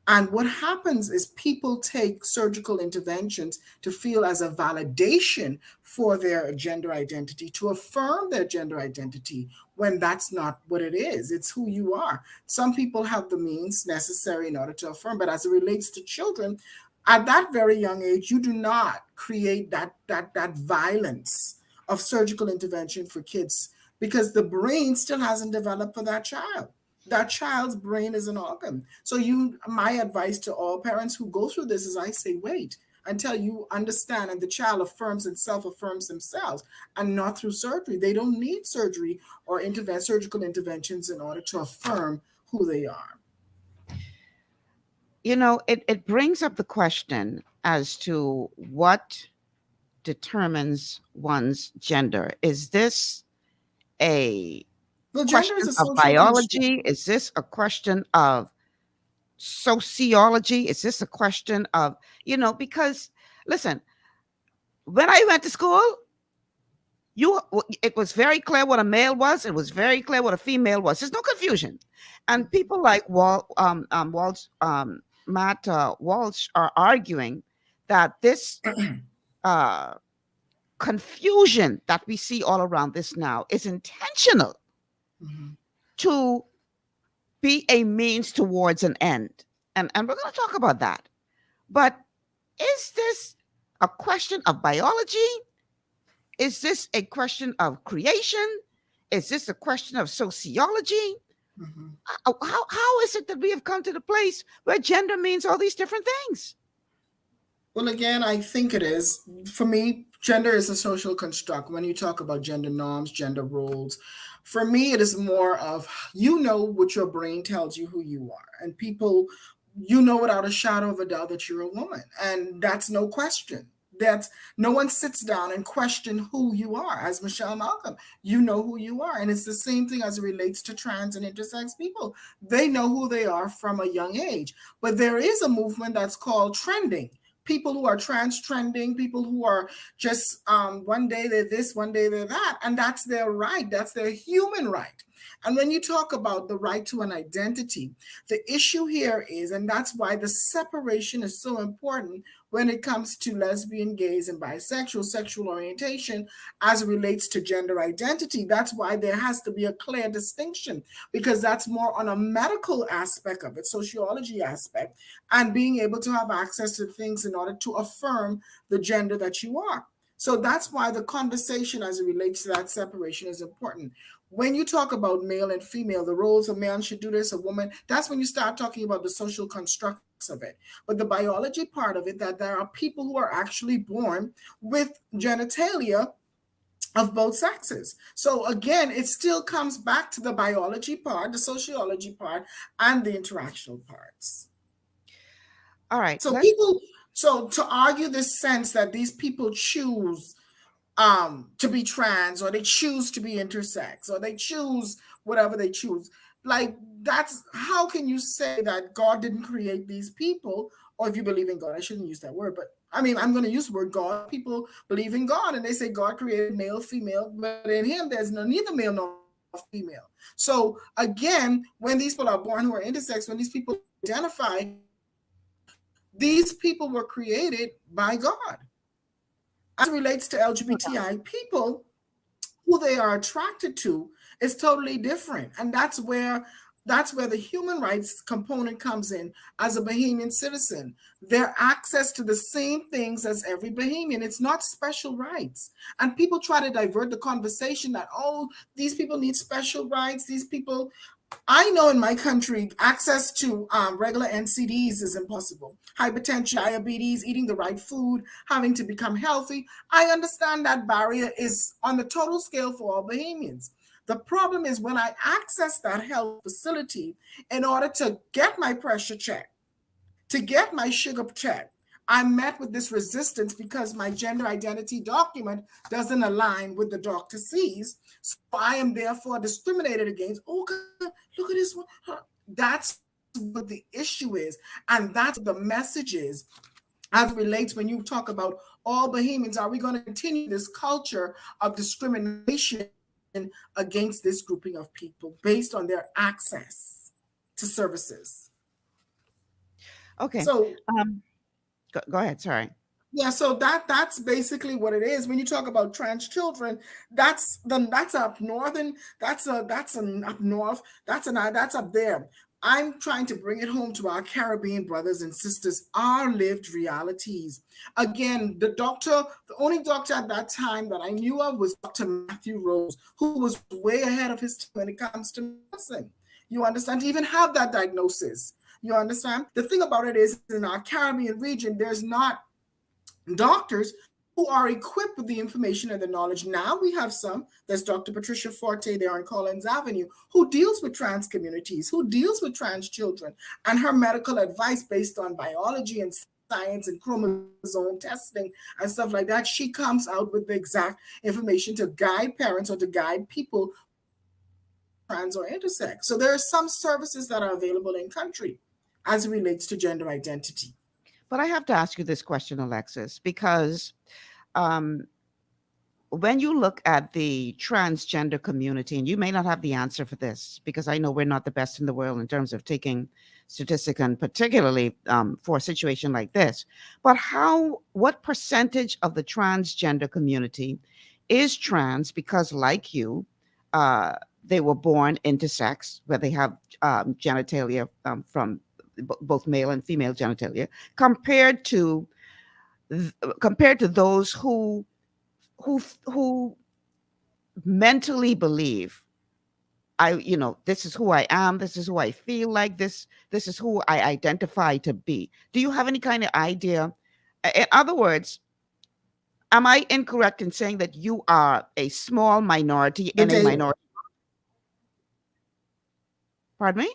And what happens is people take surgical interventions to feel as a validation for their gender identity, to affirm their gender identity, when that's not what it is. It's who you are. Some people have the means necessary in order to affirm, but as it relates to children, at that very young age, you do not create that violence of surgical intervention for kids, because the brain still hasn't developed for that child. That child's brain is an organ. So my advice to all parents who go through this is, I say, wait until you understand and the child affirms and self-affirms themselves, and not through surgery. They don't need surgery or surgical interventions in order to affirm who they are. You know, it brings up the question as to what determines one's gender. Is this a question of biology? Is this a question of sociology? Is this a question of, because listen, when I went to school, it was very clear what a male was. It was very clear what a female was. There's no confusion. And people like Matt Walsh are arguing that this confusion that we see all around this now is intentional to be a means towards an end. And we're going to talk about that. But is this a question of biology? Is this a question of creation? Is this a question of sociology? How is it that we have come to the place where gender means all these different things? Well, again, I think it is. For me, gender is a social construct. When you talk about gender norms, gender roles, for me, it is more of, what your brain tells you who you are. And people, without a shadow of a doubt that you're a woman. And that's no question. That's no one sits down and question who you are. As Michelle Malcolm, you know who you are. And it's the same thing as it relates to trans and intersex people. They know who they are from a young age. But there is a movement that's called trending. People who are trans trending, people who are just one day they're this, one day they're that. And that's their right. That's their human right. And when you talk about the right to an identity, the issue here is, and that's why the separation is so important when it comes to lesbian, gays, and bisexual sexual orientation as it relates to gender identity. That's why there has to be a clear distinction, because that's more on a medical aspect of it, sociology aspect, and being able to have access to things in order to affirm the gender that you are. So that's why the conversation as it relates to that separation is important. When you talk about male and female, the roles of man should do this, a woman, that's when you start talking about the social constructs of it. But the biology part of it, that there are people who are actually born with genitalia of both sexes. So again, it still comes back to the biology part, the sociology part, and the interactional parts. All right. So to argue this sense that these people choose to be trans, or they choose to be intersex, or they choose whatever they choose, like, that's, how can you say that God didn't create these people? Or if you believe in God, I shouldn't use that word, but I mean, I'm going to use the word God. People believe in God and they say God created male, female, but in him there's neither male nor female. So again, when these people are born who are intersex, when these people identify, these people were created by God. As it relates to LGBTI people, who they are attracted to is totally different. And that's where the human rights component comes in. As a Bahamian citizen, their access to the same things as every Bahamian. It's not special rights. And people try to divert the conversation that, oh, these people need special rights. These people, I know in my country, access to regular NCDs is impossible. Hypertension, diabetes, eating the right food, having to become healthy. I understand that barrier is on the total scale for all Bahamians. The problem is when I access that health facility in order to get my pressure checked, to get my sugar checked, I'm met with this resistance because my gender identity document doesn't align with the doctor sees. So I am therefore discriminated against. Oh, God, look at this one. That's what the issue is. And that's what the message is as it relates when you talk about all Bahamians. Are we going to continue this culture of discrimination against this grouping of people based on their access to services? Okay. So go ahead. Sorry. Yeah, so that's basically what it is. When you talk about trans children, that's up north, and that's up north. That's up there. I'm trying to bring it home to our Caribbean brothers and sisters, our lived realities. Again, the only doctor at that time that I knew of was Dr. Matthew Rose, who was way ahead of his time when it comes to medicine. You understand? To even have that diagnosis. You understand? The thing about it is, in our Caribbean region, there's not doctors who are equipped with the information and the knowledge. Now we have some. There's Dr. Patricia Forte there on Collins Avenue, who deals with trans communities, who deals with trans children, and her medical advice based on biology and science and chromosome testing and stuff like that. She comes out with the exact information to guide parents or to guide people trans or intersex. So there are some services that are available in country as it relates to gender identity. But I have to ask you this question, Alexis, because when you look at the transgender community, and you may not have the answer for this, because I know we're not the best in the world in terms of taking statistics, and particularly for a situation like this, but what percentage of the transgender community is trans because, like you, they were born intersex, where they have genitalia from both male and female genitalia, compared to those who mentally believe, this is who I am, this is who I feel like, this is who I identify to be. Do you have any kind of idea? In other words, am I incorrect in saying that you are a small minority in a minority? Pardon me?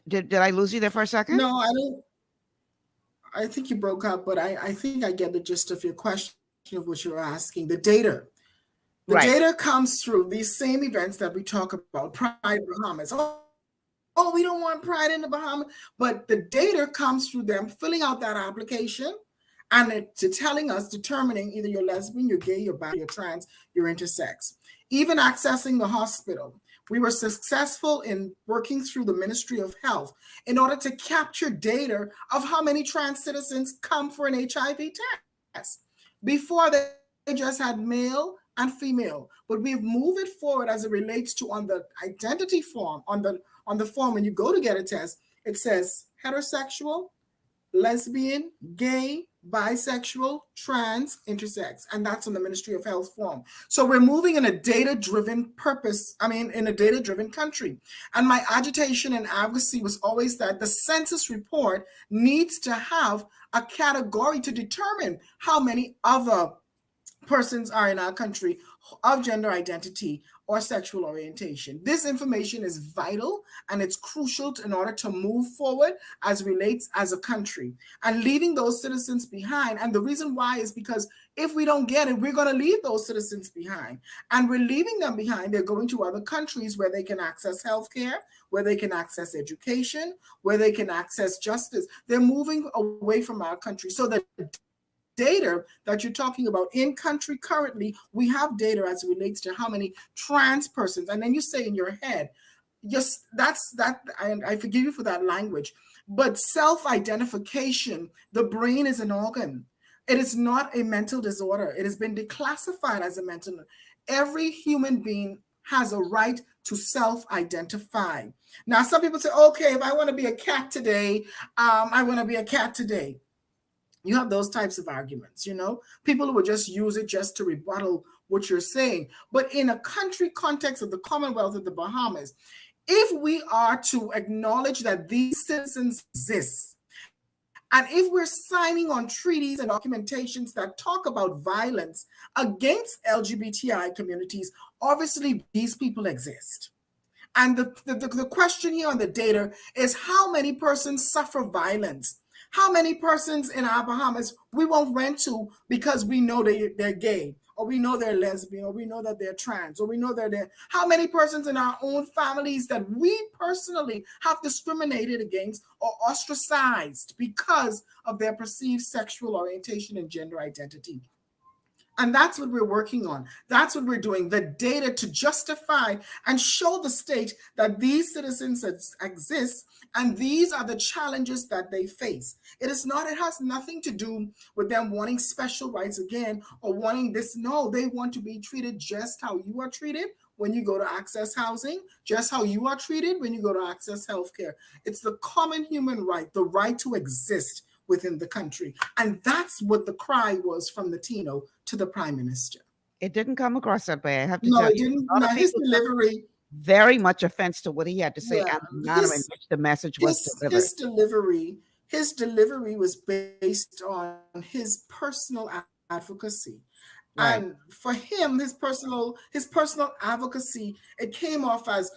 Did I lose you there for a second? No, I don't. I think you broke up, but I think I get the gist of your question of what you're asking. The data. The data comes through these same events that we talk about, Pride Bahamas. Oh, we don't want Pride in the Bahamas. But the data comes through them filling out that application and determining either you're lesbian, you're gay, you're bi, you're trans, you're intersex. Even accessing the hospital. We were successful in working through the Ministry of Health in order to capture data of how many trans citizens come for an HIV test. Before, they just had male and female, but we've moved it forward as it relates to on the identity form, on the form when you go to get a test, it says heterosexual, lesbian, gay, bisexual, trans, intersex, and that's on the Ministry of Health form. So we're moving in a data-driven in a data-driven country. And my agitation and advocacy was always that the census report needs to have a category to determine how many other persons are in our country of gender identity or sexual orientation. This information is vital and it's crucial in order to move forward as relates as a country and leaving those citizens behind. And the reason why is because if we don't get it, we're going to leave those citizens behind. And we're leaving them behind. They're going to other countries where they can access healthcare, where they can access education, where they can access justice. They're moving away from our country. So the data that you're talking about in country currently, we have data as it relates to how many trans persons, and then you say in your head, yes, that's that, and I forgive you for that language, but self-identification, the brain is an organ. It is not a mental disorder. It has been declassified as a mental. Every human being has a right to self-identify. Now, some people say, okay, if I want to be a cat today, I want to be a cat today. You have those types of arguments, people who would just use it just to rebuttal what you're saying. But in a country context of the Commonwealth of the Bahamas, if we are to acknowledge that these citizens exist, and if we're signing on treaties and documentations that talk about violence against LGBTI communities, obviously these people exist. And the question here on the data is how many persons suffer violence? How many persons in our Bahamas we won't rent to because we know they're gay, or we know they're lesbian, or we know that they're trans, or we know they're how many persons in our own families that we personally have discriminated against or ostracized because of their perceived sexual orientation and gender identity? And that's what we're working on. That's what we're doing. The data to justify and show the state that these citizens exist and these are the challenges that they face. It has nothing to do with them wanting special rights again or wanting this. No, they want to be treated just how you are treated when you go to access housing, just how you are treated when you go to access healthcare. It's the common human right, the right to exist within the country. And that's what the cry was from the Tino to the Prime Minister. It didn't come across that way. I have to No, tell it you. didn't. No, his delivery. Very much offense to what he had to say Yeah, and the manner in which the message was delivered. His delivery was based on his personal advocacy. Right. And for him, his personal advocacy, it came off as,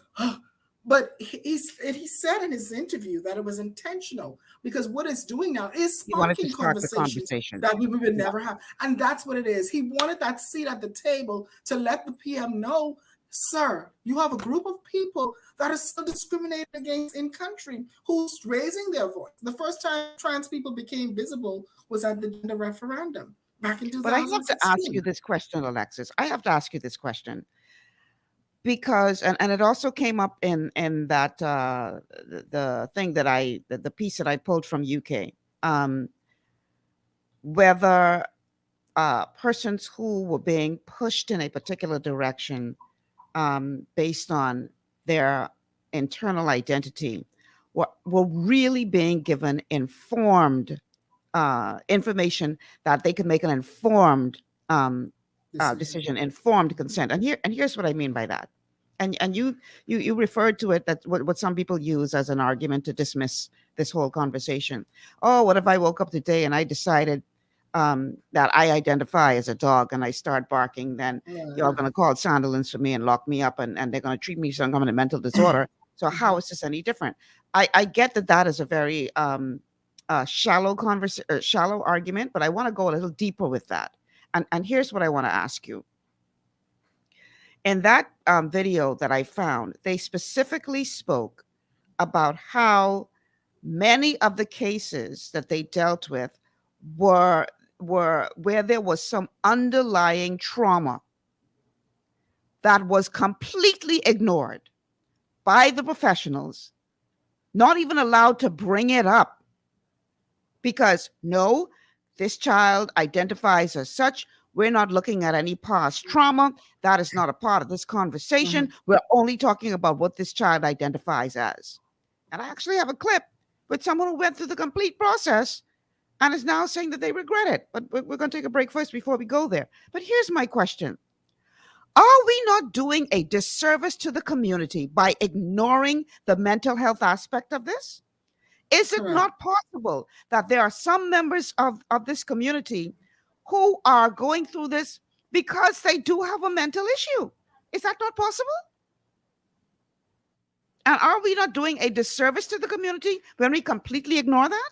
but he said in his interview that it was intentional because what it's doing now is sparking conversations that we would never have. And that's what it is. He wanted that seat at the table to let the PM know, sir, you have a group of people that are still discriminated against in country who's raising their voice. The first time trans people became visible was at the gender referendum back in 2016. But I have to ask you this question, Alexis. I have to ask you this question. Because and it also came up in that the thing that the piece that I pulled from UK, whether persons who were being pushed in a particular direction based on their internal identity were really being given informed information that they could make an informed decision, informed consent. And here's what I mean by that. And you referred to it, that what some people use as an argument to dismiss this whole conversation. Oh, what if I woke up today and I decided that I identify as a dog and I start barking, then you're going to call Sandilands for me and lock me up and they're going to treat me as some kind of mental disorder. So how is this any different? I get that is a very shallow argument, but I want to go a little deeper with that. And here's what I want to ask you. In that video that I found, they specifically spoke about how many of the cases that they dealt with were where there was some underlying trauma that was completely ignored by the professionals, not even allowed to bring it up because, no, this child identifies as such. We're not looking at any past trauma. That is not a part of this conversation. We're only talking about what this child identifies as. And I actually have a clip with someone who went through the complete process and is now saying that they regret it. But we're going to take a break first before we go there. But here's my question. Are we not doing a disservice to the community by ignoring the mental health aspect of this? Is it not possible that there are some members of this community who are going through this because they do have a mental issue? Is that not possible? And are we not doing a disservice to the community when we completely ignore that?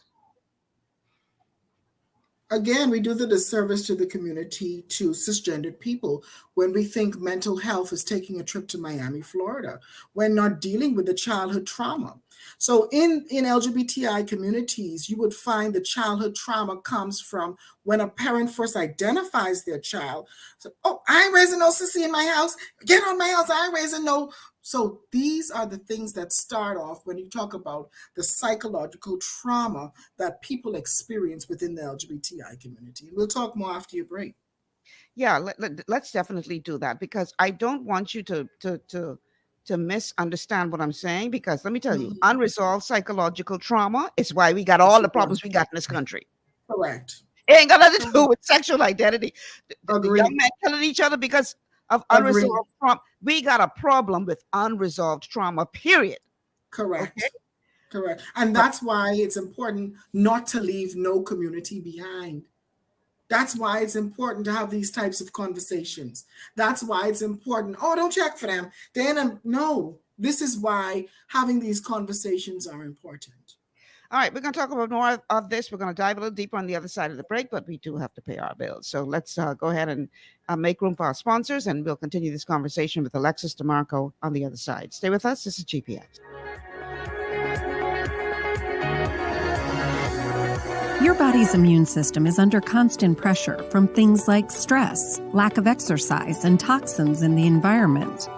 Again, we do the disservice to the community, to cisgendered people, when we think mental health is taking a trip to Miami, Florida. We're not dealing with the childhood trauma. So in LGBTI communities, you would find the childhood trauma comes from when a parent first identifies their child. So, oh, I ain't raising no sissy in my house. Get on my house. I ain't raising no. So these are the things that start off when you talk about the psychological trauma that people experience within the LGBTI community. We'll talk more after your break. Yeah, let's definitely do that, because I don't want you to misunderstand what I'm saying, because let me tell you, unresolved psychological trauma is why we got all the problems we got in this country. Correct. It ain't got nothing to do with sexual identity. The young men killing each other because of unresolved trauma. We got a problem with unresolved trauma, period. Correct. Okay? Correct. And that's why it's important not to leave no community behind. That's why it's important to have these types of conversations. That's why it's important. Oh, don't check for them. No, this is why having these conversations are important. All right, we're going to talk about more of this. We're going to dive a little deeper on the other side of the break, but we do have to pay our bills. So let's go ahead and make room for our sponsors, and we'll continue this conversation with Alexis Demarco on the other side. Stay with us. This is GPS. Your body's immune system is under constant pressure from things like stress, lack of exercise, and toxins in the environment.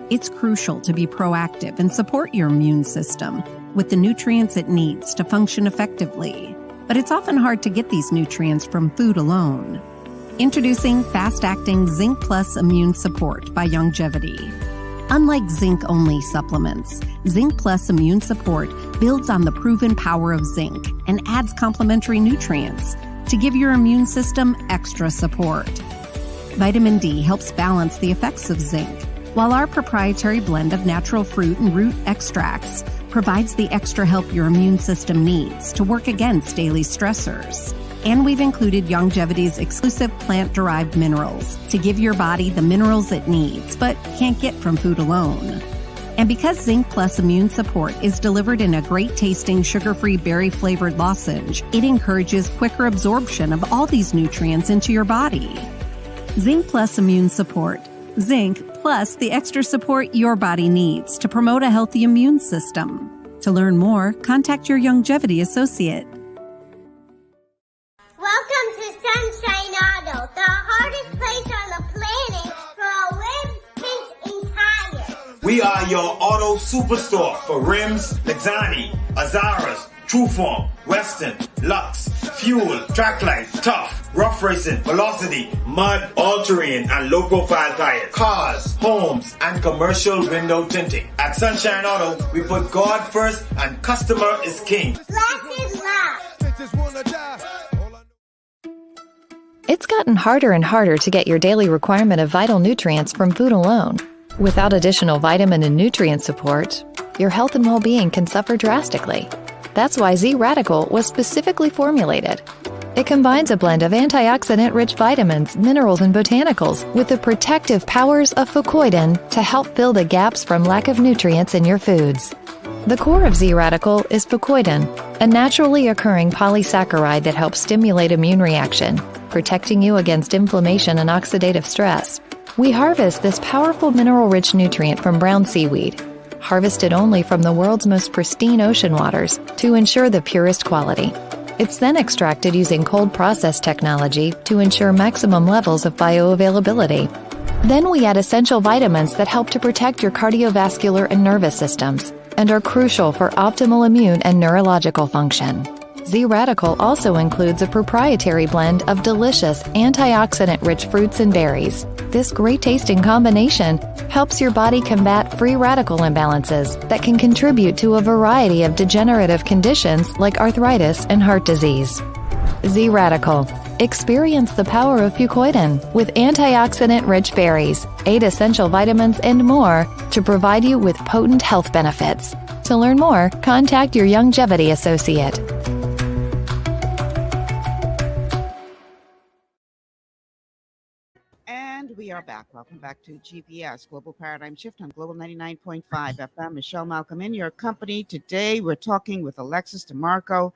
It's crucial to be proactive and support your immune system with the nutrients it needs to function effectively. But it's often hard to get these nutrients from food alone. Introducing fast-acting Zinc Plus Immune Support by Longevity. Unlike zinc-only supplements, Zinc Plus Immune Support builds on the proven power of zinc and adds complementary nutrients to give your immune system extra support. Vitamin D helps balance the effects of zinc, while our proprietary blend of natural fruit and root extracts provides the extra help your immune system needs to work against daily stressors. And we've included Longevity's exclusive plant-derived minerals to give your body the minerals it needs, but can't get from food alone. And because Zinc Plus Immune Support is delivered in a great-tasting, sugar-free, berry-flavored lozenge, it encourages quicker absorption of all these nutrients into your body. Zinc Plus Immune Support. Zinc plus the extra support your body needs to promote a healthy immune system. To learn more, contact your Longevity associate. Welcome to Sunshine Auto, the hardest place on the planet for rims, paints, and tires. We are your auto superstore for rims, Lexani, Azaras, Trueform, Western, Lux, Fuel, Tracklight, Tough, Rough Racing, Velocity, Mud, All-Terrain, and low-profile tires. Cars, homes, and commercial window tinting. At Sunshine Auto, we put God first and customer is king. Less is love. It's gotten harder and harder to get your daily requirement of vital nutrients from food alone. Without additional vitamin and nutrient support, your health and well-being can suffer drastically. That's why Z-Radical was specifically formulated. It combines a blend of antioxidant-rich vitamins, minerals, and botanicals with the protective powers of fucoidan to help fill the gaps from lack of nutrients in your foods. The core of Z-Radical is fucoidan, a naturally occurring polysaccharide that helps stimulate immune reaction, protecting you against inflammation and oxidative stress. We harvest this powerful mineral-rich nutrient from brown seaweed, harvested only from the world's most pristine ocean waters to ensure the purest quality. It's then extracted using cold process technology to ensure maximum levels of bioavailability. Then we add essential vitamins that help to protect your cardiovascular and nervous systems and are crucial for optimal immune and neurological function. Z-Radical also includes a proprietary blend of delicious antioxidant-rich fruits and berries. This great-tasting combination helps your body combat free radical imbalances that can contribute to a variety of degenerative conditions like arthritis and heart disease. Z-Radical. Experience the power of fucoidan with antioxidant-rich berries, 8 essential vitamins, and more to provide you with potent health benefits. To learn more, contact your Longevity associate. And we are back. Welcome back to GPS, Global Paradigm Shift on Global 99.5 FM. Michelle Malcolm in your company. Today we're talking with Alexis Demarco,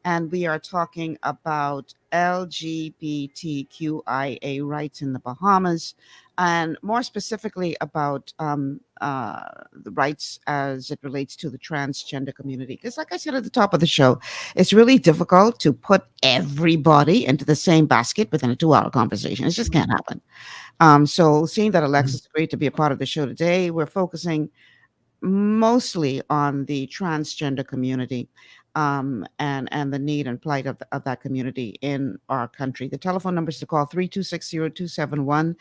and we are talking about LGBTQIA rights in the Bahamas, and more specifically about the rights as it relates to the transgender community. Because like I said at the top of the show, it's really difficult to put everybody into the same basket within a 2-hour conversation. It just can't happen. So seeing that Alexis agreed to be a part of the show today, we're focusing mostly on the transgender community and the need and plight of that community in our country. The telephone numbers to call 3260271,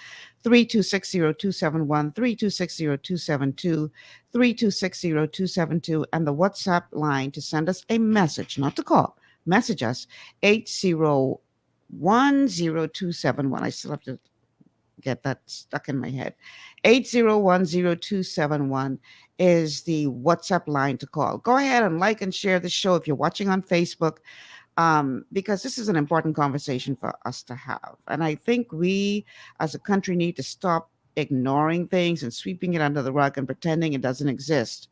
3260271, 3260272, 3260272, and the WhatsApp line to send us a message, not to call, message us, 8010271. I still have to get that stuck in my head. 8010271 is the WhatsApp line to call. Go ahead and like and share the show if you're watching on Facebook, because this is an important conversation for us to have. And I think we as a country need to stop ignoring things and sweeping it under the rug and pretending it doesn't exist,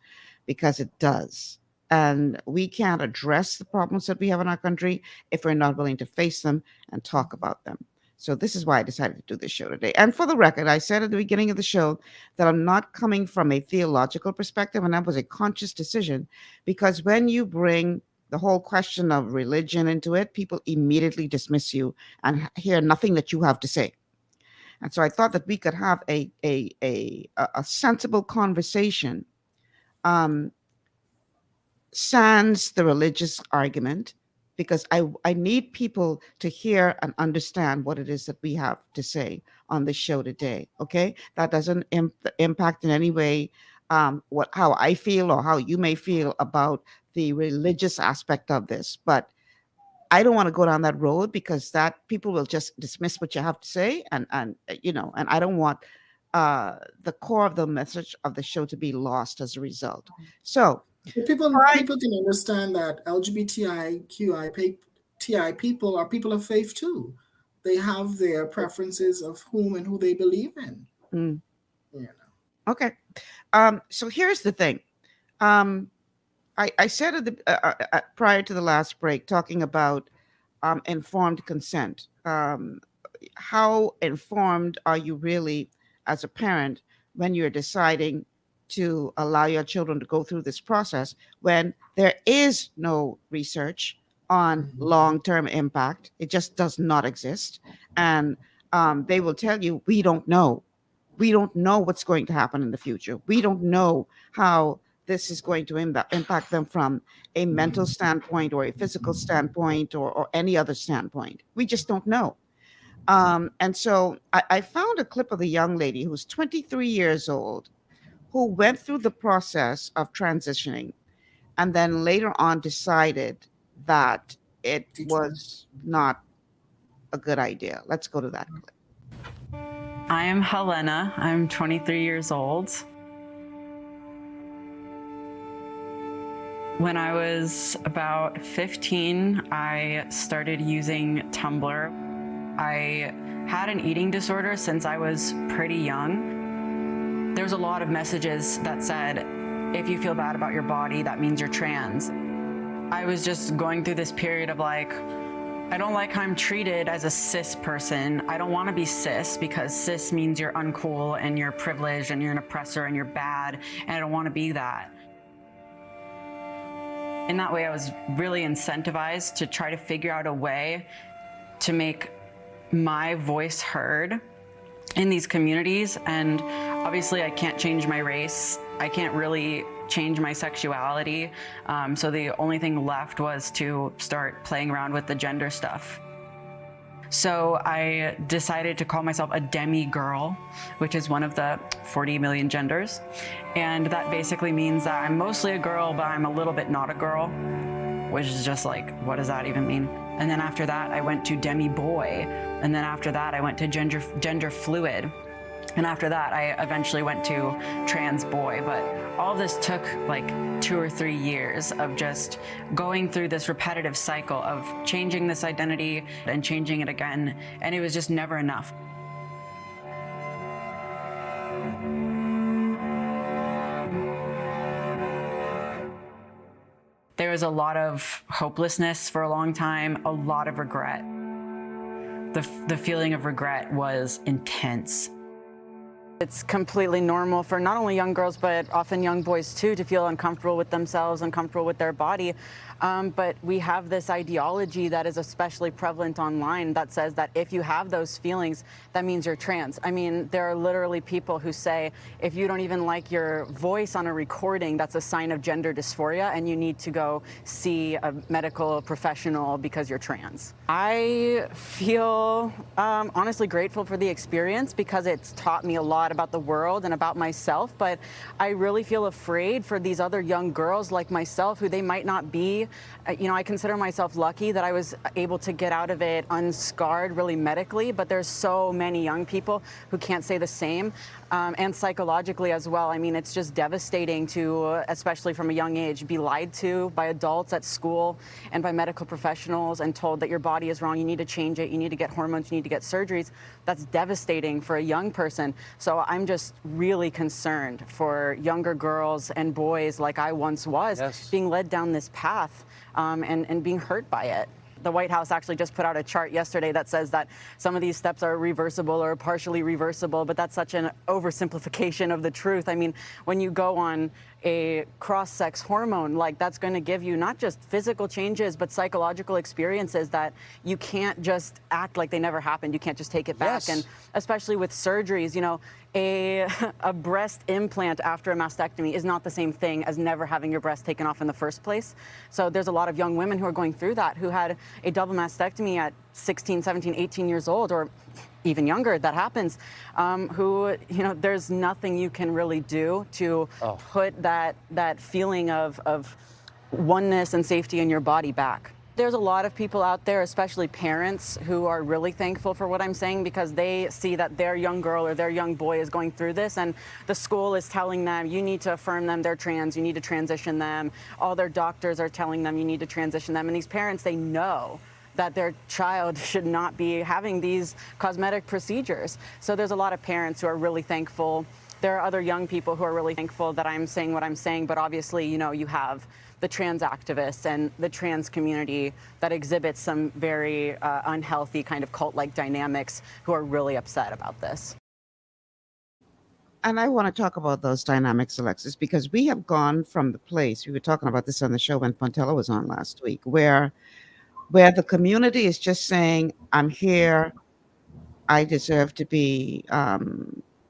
because it does. And we can't address the problems that we have in our country if we're not willing to face them and talk about them. So this is why I decided to do this show today. And for the record, I said at the beginning of the show that I'm not coming from a theological perspective, and that was a conscious decision, because when you bring the whole question of religion into it, people immediately dismiss you and hear nothing that you have to say. And so I thought that we could have a sensible conversation, sans the religious argument, because I need people to hear and understand what it is that we have to say on the show today. Okay, that doesn't impact in any way how I feel or how you may feel about the religious aspect of this, but I don't want to go down that road, because that people will just dismiss what you have to say, and I don't want the core of the message of the show to be lost as a result. So people can understand that LGBTQI people are people of faith too. They have their preferences of whom and who they believe in. Okay. So here's the thing. I said at the prior to the last break, talking about informed consent. How informed are you really as a parent when you're deciding to allow your children to go through this process when there is no research on long-term impact? It just does not exist. And they will tell you, we don't know. We don't know what's going to happen in the future. We don't know how this is going to impact them from a mental standpoint or a physical standpoint or any other standpoint. We just don't know. And so I found a clip of a young lady who's 23 years old, who went through the process of transitioning and then later on decided that it was not a good idea. Let's go to that clip. I am Helena. I'm 23 years old. When I was about 15, I started using Tumblr. I had an eating disorder since I was pretty young. There's a lot of messages that said, if you feel bad about your body, that means you're trans. I was just going through this period of like, I don't like how I'm treated as a cis person. I don't want to be cis, because cis means you're uncool and you're privileged and you're an oppressor and you're bad, and I don't want to be that. In that way, I was really incentivized to try to figure out a way to make my voice heard in these communities. And obviously I can't change my race. I can't really change my sexuality. So the only thing left was to start playing around with the gender stuff. So I decided to call myself a demi-girl, which is one of the 40 million genders. And that basically means that I'm mostly a girl, but I'm a little bit not a girl. which is just like, what does that even mean? And then after that, I went to demi boy. And then after that, I went to gender fluid. And after that, I eventually went to trans boy. But all this took like 2 or 3 years of just going through this repetitive cycle of changing this identity and changing it again. And it was just never enough. There was a lot of hopelessness for a long time, a lot of regret. The feeling of regret was intense. It's completely normal for not only young girls, but often young boys too, to feel uncomfortable with themselves, uncomfortable with their body. But we have this ideology that is especially prevalent online that says that if you have those feelings, that means you're trans. I mean, there are literally people who say, if you don't even like your voice on a recording, that's a sign of gender dysphoria and you need to go see a medical professional because you're trans. I feel honestly grateful for the experience because it's taught me a lot about the world and about myself, but I really feel afraid for these other young girls like myself who they might not be. You know, I consider myself lucky that I was able to get out of it unscarred really medically, but there's so many young people who can't say the same, and psychologically as well. I mean, it's just devastating to, especially from a young age, be lied to by adults at school and by medical professionals and told that your body is wrong, you need to change it, you need to get hormones, you need to get surgeries. That's devastating for a young person. So I'm just really concerned for younger girls and boys like I once was, being led down this path and being hurt by it. The White House actually just put out a chart yesterday that says that some of these steps are reversible or partially reversible, but that's such an oversimplification of the truth. I mean, when you go on a cross-sex hormone, like that's going to give you not just physical changes, but psychological experiences that you can't just act like they never happened. You can't just take it back. And especially with surgeries, you know, a breast implant after a mastectomy is not the same thing as never having your breast taken off in the first place. So there's a lot of young women who are going through that, who had a double mastectomy at 16, 17, 18 years old, or even younger, that happens, who, you know, there's nothing you can really do to put that feeling of oneness and safety in your body back. There's a lot of people out there, especially parents, who are really thankful for what I'm saying because they see that their young girl or their young boy is going through this, and the school is telling them, you need to affirm them, they're trans, you need to transition them. All their doctors are telling them you need to transition them. And these parents, they know that their child should not be having these cosmetic procedures. So there's a lot of parents who are really thankful. There are other young people who are really thankful that I'm saying what I'm saying, but obviously, you know, you have the trans activists and the trans community that exhibits some very unhealthy kind of cult-like dynamics who are really upset about this. And I want to talk about those dynamics, Alexis, because we have gone from the place, we were talking about this on the show when Fontella was on last week, where the community is just saying, I'm here, I deserve to be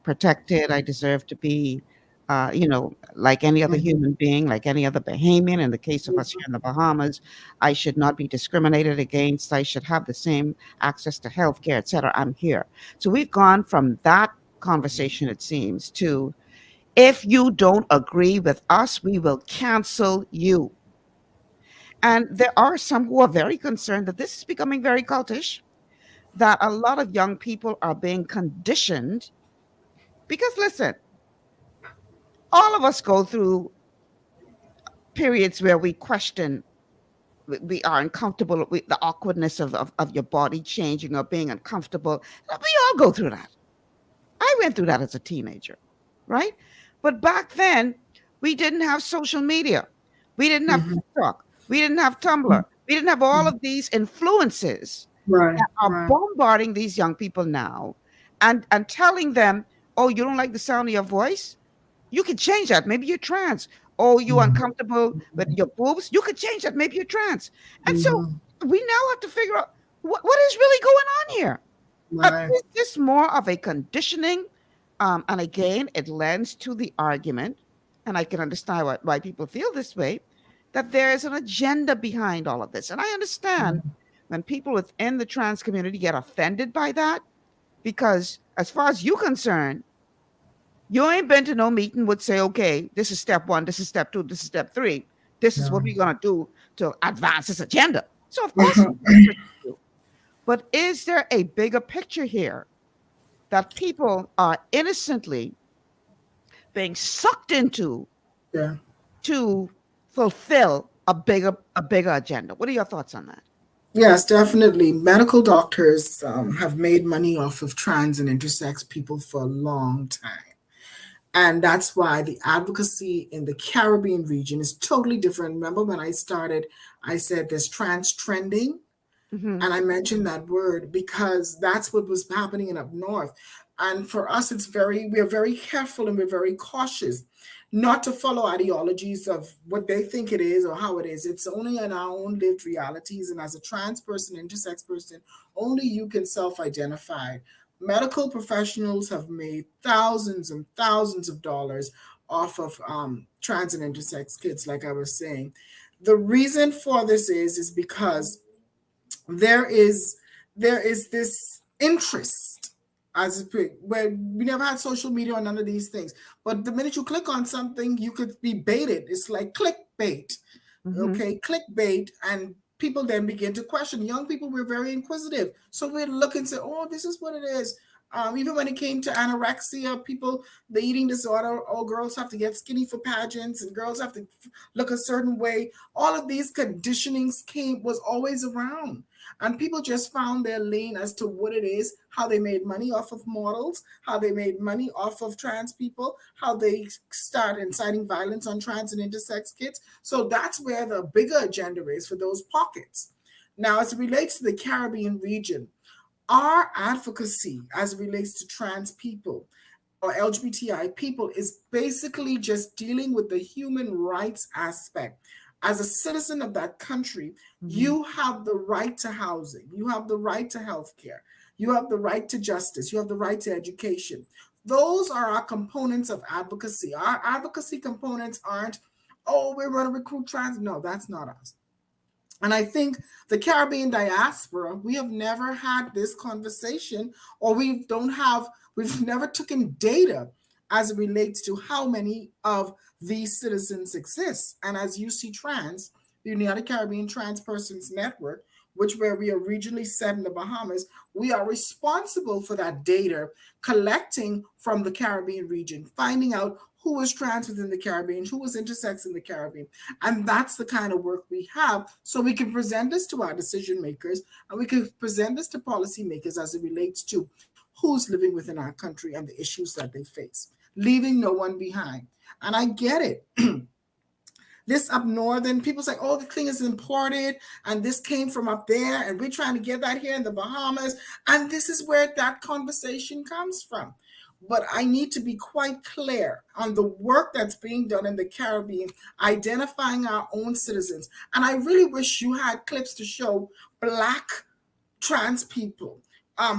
protected, I deserve to be, you know, like any other human being, like any other Bahamian. In the case of us here in the Bahamas, I should not be discriminated against, I should have the same access to healthcare, et cetera. I'm here. So we've gone from that conversation, it seems, to if you don't agree with us, we will cancel you. And there are some who are very concerned that this is becoming very cultish, that a lot of young people are being conditioned. Because listen, all of us go through periods where we question, we are uncomfortable with the awkwardness of your body changing or being uncomfortable. We all go through that. I went through that as a teenager, right? But back then, we didn't have social media. We didn't have TikTok. We didn't have Tumblr. We didn't have all of these influences that are bombarding these young people now and telling them, oh, you don't like the sound of your voice? You can change that. Maybe you're trans. Oh, you're uncomfortable with your boobs? You could change that. Maybe you're trans. And so we now have to figure out what is really going on here. Is this more of a conditioning? And again, it lends to the argument, and I can understand why people feel this way, that there is an agenda behind all of this. And I understand when people within the trans community get offended by that, because as far as you're concerned, you ain't been to no meeting would say, okay, this is step 1, this is step 2, this is step 3. this is what we're going to do to advance this agenda. So of course, it's you. But is there a bigger picture here that people are innocently being sucked into to fulfill a bigger agenda? What are your thoughts on that? Yes, definitely. Medical doctors have made money off of trans and intersex people for a long time. And that's why the advocacy in the Caribbean region is totally different. Remember when I started, I said there's trans trending. And I mentioned that word because that's what was happening in up north. And for us, we're very careful and we're very cautious not to follow ideologies of what they think it is or how it is. It's only in our own lived realities. And as a trans person, intersex person, only you can self-identify. Medical professionals have made thousands and thousands of dollars off of trans and intersex kids, like I was saying. The reason for this is because there is this interest where we never had social media or none of these things. But the minute you click on something, you could be baited. It's like clickbait. Okay, clickbait, and people then begin to question. Young people, we're very inquisitive. So we're looking to, oh, this is what it is. Even when it came to anorexia, the eating disorder, all girls have to get skinny for pageants and girls have to look a certain way. All of these conditionings was always around. And people just found their lane as to what it is, how they made money off of models, how they made money off of trans people, how they start inciting violence on trans and intersex kids. So that's where the bigger agenda is for those pockets. Now, as it relates to the Caribbean region, our advocacy as it relates to trans people or LGBTI people is basically just dealing with the human rights aspect. As a citizen of that country, you have the right to housing, you have the right to healthcare, you have the right to justice, you have the right to education. Those are our components of advocacy. Our advocacy components aren't, oh, we're going to recruit trans. No, that's not us. And I think the Caribbean diaspora, we have never had this conversation, or we've never taken data as it relates to how many of these citizens exist. And as UC Trans, the United Caribbean Trans Persons Network, where we are regionally set in the Bahamas, we are responsible for that data collecting from the Caribbean region, finding out who is trans within the Caribbean, who is intersex in the Caribbean. And that's the kind of work we have. So we can present this to our decision makers and we can present this to policymakers as it relates to who's living within our country and the issues that they face, leaving no one behind. And I get it. This up northern, people say, oh, the thing is imported and this came from up there and we're trying to get that here in the Bahamas. And this is where that conversation comes from. But I need to be quite clear on the work that's being done in the Caribbean, identifying our own citizens. And I really wish you had clips to show Black trans people,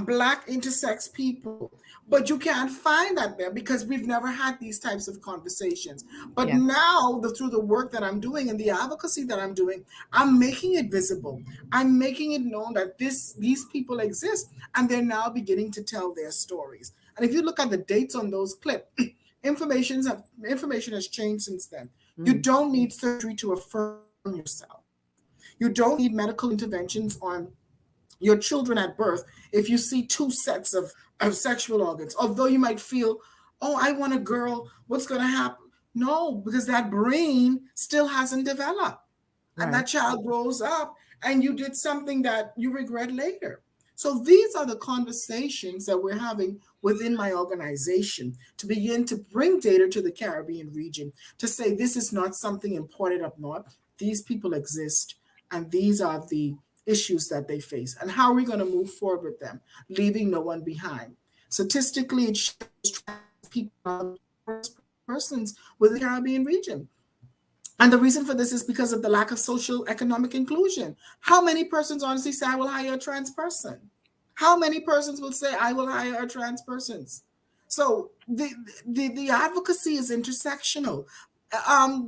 Black intersex people, but you can't find that there because we've never had these types of conversations. But now, through the work that I'm doing and the advocacy that I'm doing, I'm making it visible. I'm making it known that these people exist, and they're now beginning to tell their stories. And if you look at the dates on those clips, information has changed since then. You don't need surgery to affirm yourself. You don't need medical interventions on your children at birth if you see two sets of sexual organs. Although you might feel, oh, I want a girl, what's going to happen? No, because that brain still hasn't developed. Right. And that child grows up and you did something that you regret later. So these are the conversations that we're having within my organization to begin to bring data to the Caribbean region, to say this is not something imported up north. These people exist, and these are the issues that they face. And how are we going to move forward with them, leaving no one behind? Statistically, it shows people, persons within the Caribbean region. And the reason for this is because of the lack of social economic inclusion. How many persons honestly say, I will hire a trans person? How many persons will say, I will hire a trans person? So the advocacy is intersectional.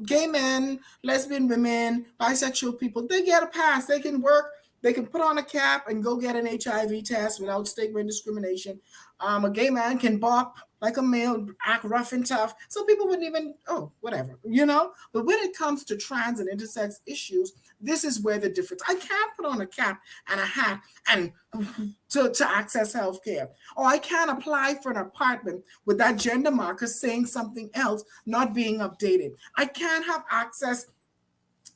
Gay men, lesbian women, bisexual people, they get a pass. They can work, they can put on a cap and go get an HIV test without stigma and discrimination. A gay man can bop like a male, act rough and tough. So people wouldn't even, oh, whatever, you know? But when it comes to trans and intersex issues, this is where the difference. I can't put on a cap and a hat and to access healthcare. Or I can't apply for an apartment with that gender marker saying something else, not being updated. I can't have access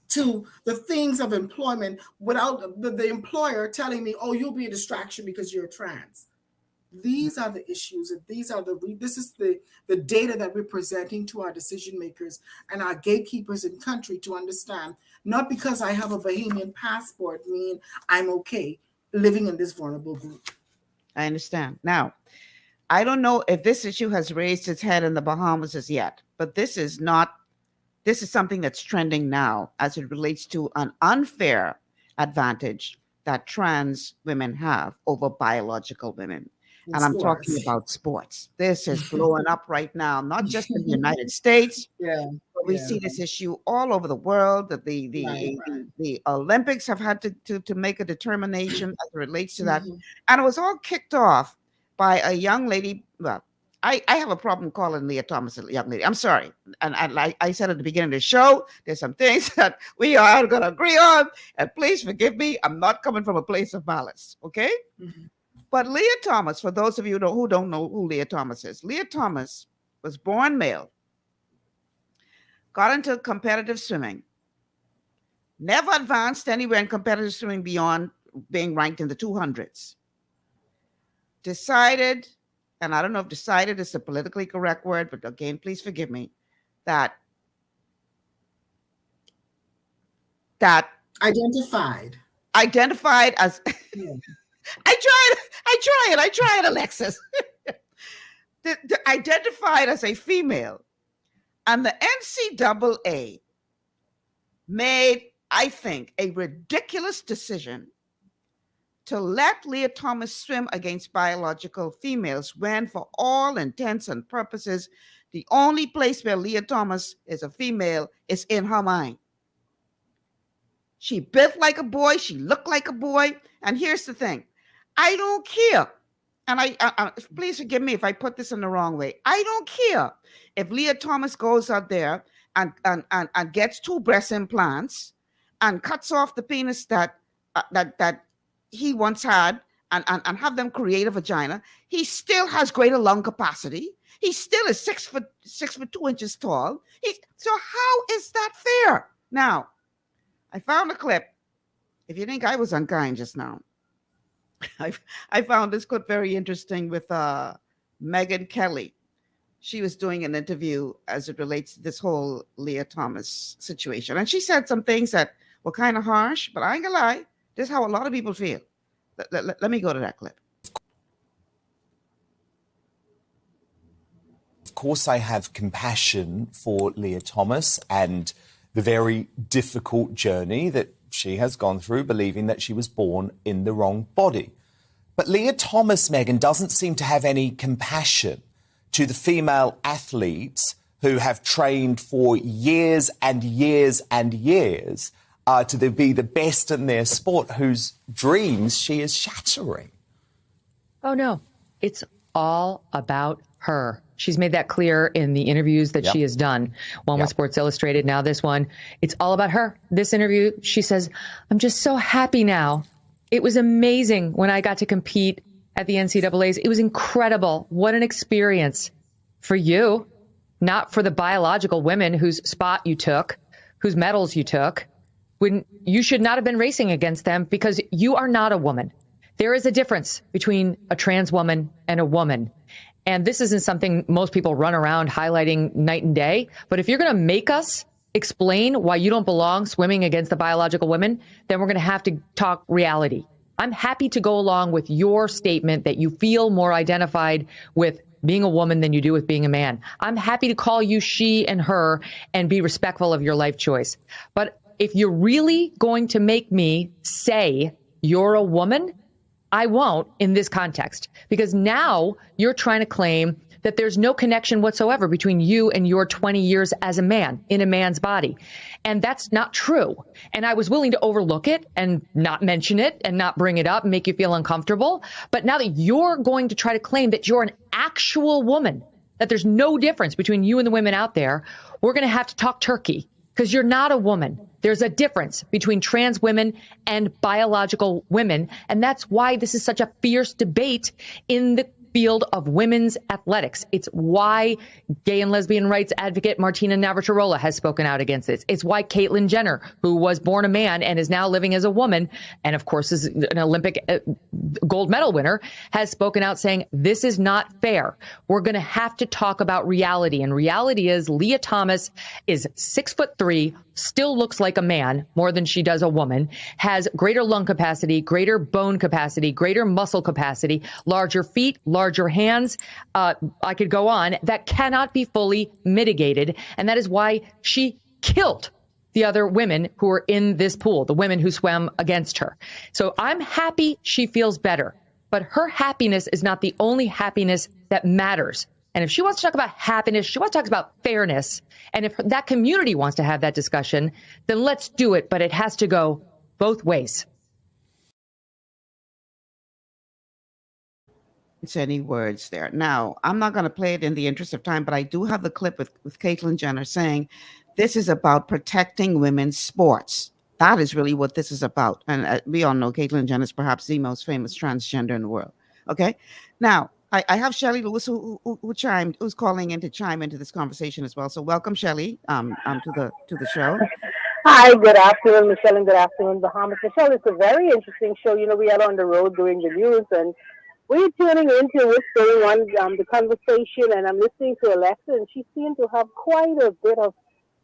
to the things of employment without the employer telling me, oh, you'll be a distraction because you're trans. These are the issues, and this is the data that we're presenting to our decision makers and our gatekeepers in country to understand. Not because I have a Bahamian passport mean I'm okay living in this vulnerable group. I understand. Now, I don't know if this issue has raised its head in the Bahamas as yet, but this is something that's trending now as it relates to an unfair advantage that trans women have over biological women. And I'm talking about sports. This is blowing up right now, not just in the United States. But we see this issue all over the world. That the Olympics have had to make a determination as it relates to that. And it was all kicked off by a young lady. Well, I have a problem calling Leah Thomas a young lady. I'm sorry. And like I said at the beginning of the show, there's some things that we are going to agree on. And please forgive me. I'm not coming from a place of malice. Okay? But Leah Thomas, for those of you who don't know who Leah Thomas is, Leah Thomas was born male, got into competitive swimming, never advanced anywhere in competitive swimming beyond being ranked in the 200s. Decided, and I don't know if decided is the politically correct word, but again, please forgive me, that identified as I tried, Alexis. Identified as a female. And the NCAA made, I think, a ridiculous decision to let Leah Thomas swim against biological females when, for all intents and purposes, the only place where Leah Thomas is a female is in her mind. She built like a boy. She looked like a boy. And here's the thing. I don't care. And I please forgive me if I put this in the wrong way. I don't care if Leah Thomas goes out there and gets 2 breast implants and cuts off the penis that he once had and have them create a vagina. He still has greater lung capacity. He still is 6'2" tall. So how is that fair? Now, I found a clip. If you think I was unkind just now, I found this clip very interesting with Megyn Kelly. She was doing an interview as it relates to this whole Leah Thomas situation. And she said some things that were kind of harsh, but I ain't gonna lie. This is how a lot of people feel. Let me go to that clip. Of course, I have compassion for Leah Thomas and the very difficult journey that she has gone through, believing that she was born in the wrong body. But Leah Thomas, Megyn, doesn't seem to have any compassion to the female athletes who have trained for years and years and years to be the best in their sport, whose dreams she is shattering. Oh, no. It's all about her. She's made that clear in the interviews that she has done. One with Sports Illustrated, now this one. It's all about her. This interview, she says, I'm just so happy now. It was amazing when I got to compete at the NCAAs. It was incredible. What an experience for you, not for the biological women whose spot you took, whose medals you took, when you should not have been racing against them because you are not a woman. There is a difference between a trans woman and a woman. And this isn't something most people run around highlighting night and day. But if you're going to make us explain why you don't belong swimming against the biological women, then we're going to have to talk reality. I'm happy to go along with your statement that you feel more identified with being a woman than you do with being a man. I'm happy to call you she and her and be respectful of your life choice. But if you're really going to make me say you're a woman, I won't in this context, because now you're trying to claim that there's no connection whatsoever between you and your 20 years as a man in a man's body. And that's not true. And I was willing to overlook it and not mention it and not bring it up and make you feel uncomfortable. But now that you're going to try to claim that you're an actual woman that there's no difference between you and the women out there, we're going to have to talk turkey, because you're not a woman. There's a difference between trans women and biological women. And that's why this is such a fierce debate in the field of women's athletics. It's why gay and lesbian rights advocate Martina Navratilova has spoken out against this. It's why Caitlyn Jenner, who was born a man and is now living as a woman, and of course is an Olympic gold medal winner, has spoken out saying this is not fair. We're going to have to talk about reality. And reality is Leah Thomas is 6'3", still looks like a man more than she does a woman, has greater lung capacity, greater bone capacity, greater muscle capacity, larger feet, larger hands. I could go on. That cannot be fully mitigated. And that is why she killed the other women who were in this pool, the women who swam against her. So I'm happy she feels better, but her happiness is not the only happiness that matters. And if she wants to talk about happiness, she wants to talk about fairness. And if that community wants to have that discussion, then let's do it. But it has to go both ways. It's any words there. Now, I'm not going to play it in the interest of time, but I do have the clip with Caitlyn Jenner saying this is about protecting women's sports. That is really what this is about. And we all know Caitlyn Jenner is perhaps the most famous transgender in the world. Okay. Now, I have Shelley Lewis who's calling in to chime into this conversation as well. So welcome, Shelley, to the show. Hi, good afternoon, Michelle, and good afternoon, Bahamas. Michelle, it's a very interesting show. You know, we are on the road doing the news, and we're tuning into what's going on, the conversation, and I'm listening to Alexa, and she seemed to have quite a bit of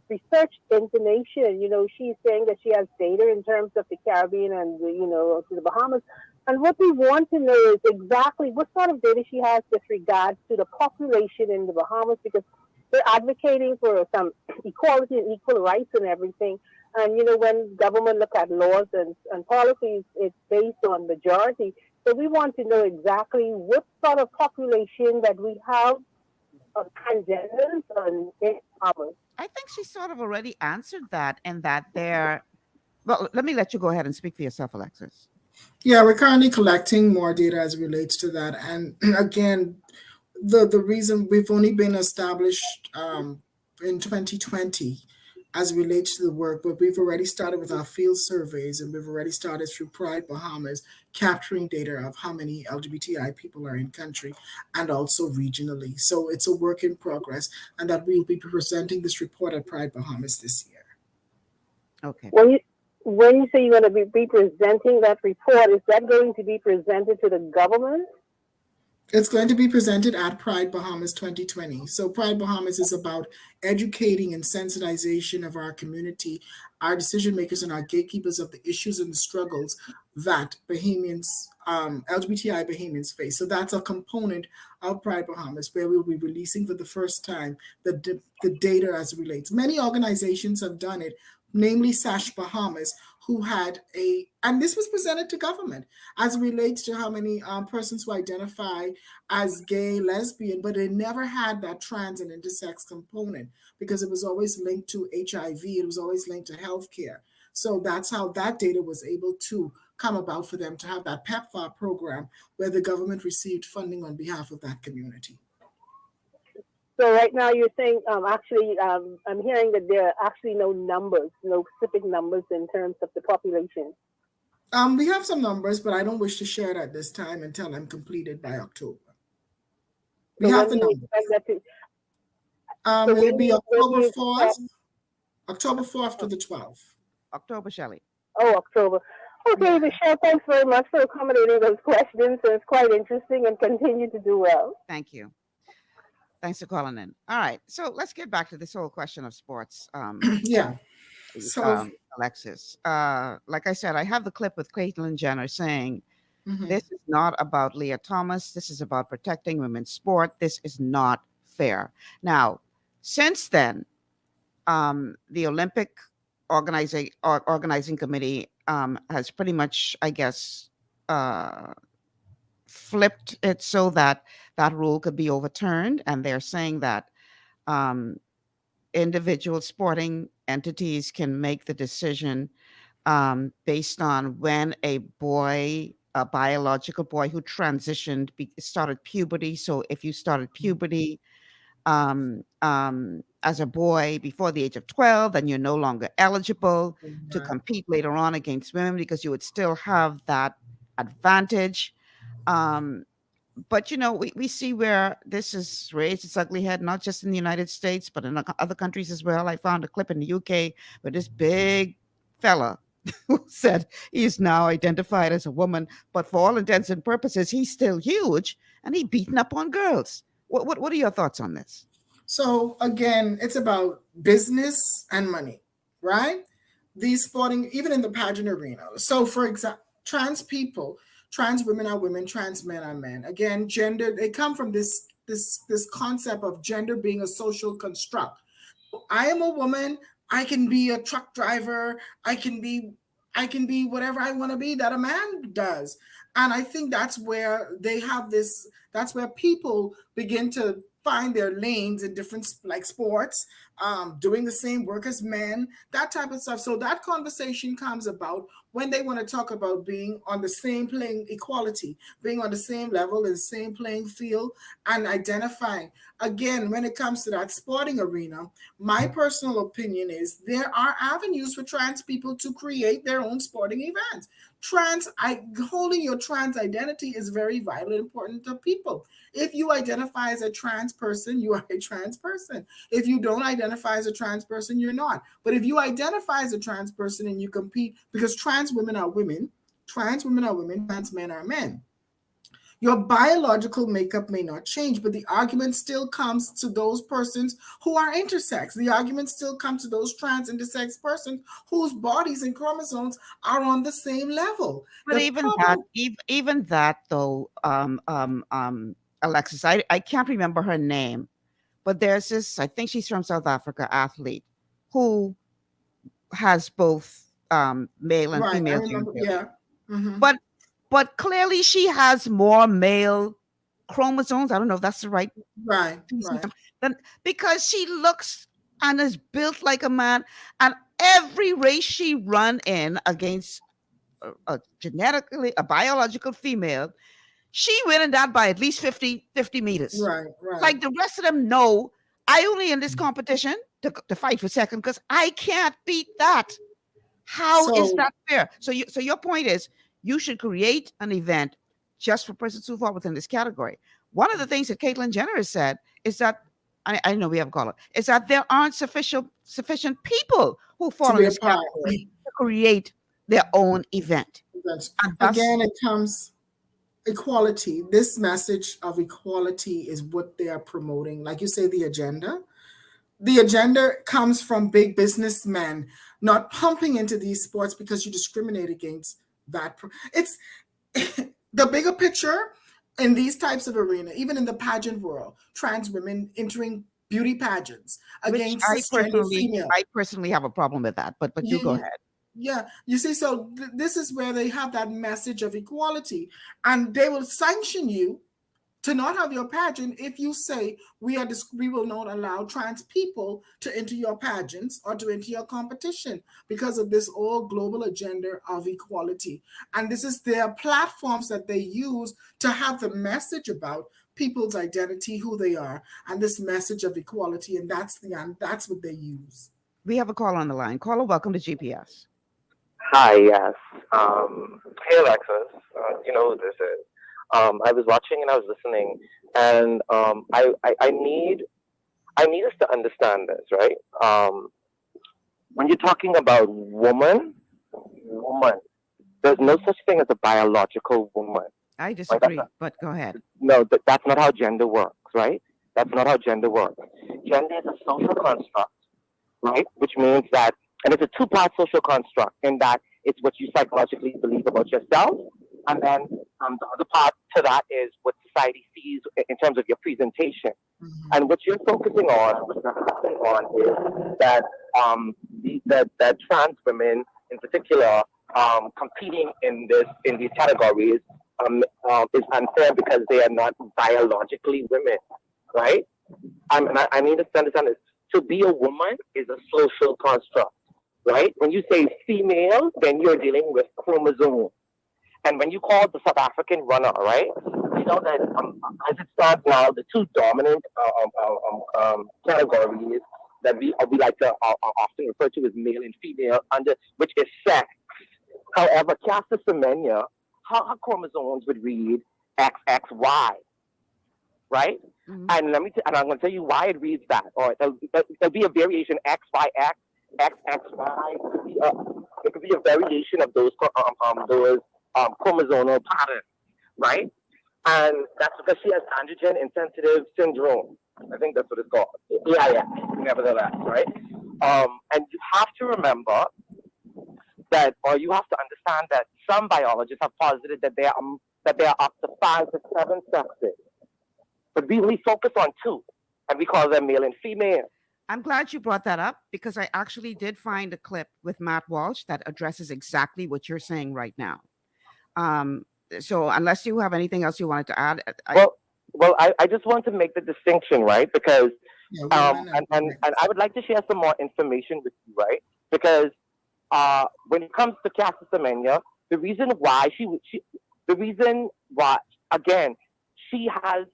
research information. You know, she's saying that she has data in terms of the Caribbean and, to the Bahamas. And what we want to know is exactly what sort of data she has with regards to the population in the Bahamas, because they're advocating for some equality and equal rights and everything. And, when government look at laws and policies, it's based on majority. So we want to know exactly what sort of population that we have of transgenders in Bahamas. I think she sort of already answered that, and that well, let me let you go ahead and speak for yourself, Alexis. Yeah, we're currently collecting more data as it relates to that. And again, the reason we've only been established in 2020 as it relates to the work, but we've already started with our field surveys, and we've already started through Pride Bahamas capturing data of how many LGBTI people are in country and also regionally. So it's a work in progress, and that we'll be presenting this report at Pride Bahamas this year. Okay. When you say you're going to be presenting that report, is that going to be presented to the government? It's going to be presented at Pride Bahamas 2020. So Pride Bahamas is about educating and sensitization of our community, our decision makers and our gatekeepers of the issues and the struggles that Bahamians, LGBTI Bahamians face. So that's a component of Pride Bahamas, where we'll be releasing for the first time the data as it relates. Many organizations have done it, namely Sash Bahamas, who had and this was presented to government as it relates to how many persons who identify as gay, lesbian, but it never had that trans and intersex component because it was always linked to HIV, it was always linked to healthcare. So that's how that data was able to come about for them to have that PEPFAR program where the government received funding on behalf of that community. So right now you're saying, I'm hearing that there are actually no specific numbers in terms of the population. We have some numbers, but I don't wish to share it at this time until I'm completed by October. We have the numbers. It'll be October 4th, October 4th to the 12th. October, Shelley. Oh, October. Okay, Michelle, thanks very much for accommodating those questions. It's quite interesting, and continue to do well. Thank you. Thanks for calling in. All right, so let's get back to this whole question of sports. Yeah. So, Alexis, like I said, I have the clip with Caitlyn Jenner saying, this is not about Leah Thomas. This is about protecting women's sport. This is not fair. Now, since then, the Olympic organizing committee has pretty much, I guess, flipped it so that that rule could be overturned, and they're saying that individual sporting entities can make the decision based on when a biological boy who transitioned started puberty. So if you started puberty as a boy before the age of 12, then you're no longer eligible to compete later on against women because you would still have that advantage. But we see where this has raised its ugly head, not just in the United States, but in other countries as well. I found a clip in the UK where this big fella who said he's now identified as a woman, but for all intents and purposes, he's still huge and he beating up on girls. What are your thoughts on this? So again, it's about business and money, right? These sporting, even in the pageant arena. So for example, trans people, trans women are women, trans men are men. Again, gender, they come from this concept of gender being a social construct. I am a woman, I can be a truck driver, I can be whatever I want to be that a man does. And I think that's where they have this, that's where people begin to find their lanes in different like sports, doing the same work as men, that type of stuff. So that conversation comes about when they want to talk about being on the same playing equality, being on the same level, in the same playing field, and identifying. Again, when it comes to that sporting arena, my personal opinion is there are avenues for trans people to create their own sporting events. Holding your trans identity is very vital and important to people. If you identify as a trans person, you are a trans person. If you don't identify as a trans person, you're not. But if you identify as a trans person and you compete, because trans women are women, trans men are men. Your biological makeup may not change, but the argument still comes to those persons who are intersex. The argument still comes to those trans intersex persons whose bodies and chromosomes are on the same level. But even that though, Alexis, I can't remember her name, but there's this, I think she's from South Africa, athlete who has both male and female. Yeah. Mm-hmm. But clearly she has more male chromosomes. I don't know if that's the right. Then because she looks and is built like a man, and every race she run in against a biological female, she winning that by at least 50 meters. Right. Like the rest of them know, I only in this competition to fight for second because I can't beat that. How is that fair? So your point is you should create an event just for persons who fall within this category. One of the things that Caitlyn Jenner has said is that, I know we have a caller, is that there aren't sufficient people who fall in this category to create their own event. Again, it comes equality. This message of equality is what they are promoting. Like you say, the agenda. The agenda comes from big businessmen not pumping into these sports because you discriminate against that. It's the bigger picture in these types of arena, even in the pageant world, trans women entering beauty pageants against cisgender female. I personally have a problem with that, but you go ahead. Yeah, you see, so this is where they have that message of equality, and they will sanction you to not have your pageant if you say we will not allow trans people to enter your pageants or to enter your competition because of this all global agenda of equality. And this is their platforms that they use to have the message about people's identity, who they are, and this message of equality. And that's what they use. We have a call on the line. Caller, welcome to GPS. Hi, yes. Hey, Alexis. You know who this is. I was watching and I was listening, and I need us to understand this, right? When you're talking about woman, there's no such thing as a biological woman. I disagree, but go ahead. No, that's not how gender works, right? That's not how gender works. Gender is a social construct, right? Which means that, and it's a two-part social construct in that it's what you psychologically believe about yourself, and then the other part to that is what society sees in terms of your presentation. Mm-hmm. And what you're focusing on, what you're focusing on is that that trans women in particular competing in these categories is unfair because they are not biologically women, right? And I need to understand this. To be a woman is a social construct, right? When you say female, then you're dealing with chromosomes. And when you call the South African runner, right, you know that as it stands now, the two dominant categories that we like to often refer to as male and female, under which is sex. However, Caster Semenya, her chromosomes would read XXY, right? Mm-hmm. And and I'm going to tell you why it reads that. Or there'll be a variation XYX, XXY. It could be a variation of those chromosomal patterns, right? And that's because she has androgen insensitive syndrome. I think that's what it's called. AIS, nevertheless, right? And you have to remember that, or you have to understand that some biologists have posited that there are up to 5 to 7 sexes. But we only focus on 2, and we call them male and female. I'm glad you brought that up because I actually did find a clip with Matt Walsh that addresses exactly what you're saying right now. So unless you have anything else you wanted to add, I just want to make the distinction, right? Because and I would like to share some more information with you, right? Because when it comes to Caster Semenya, the reason why again, she has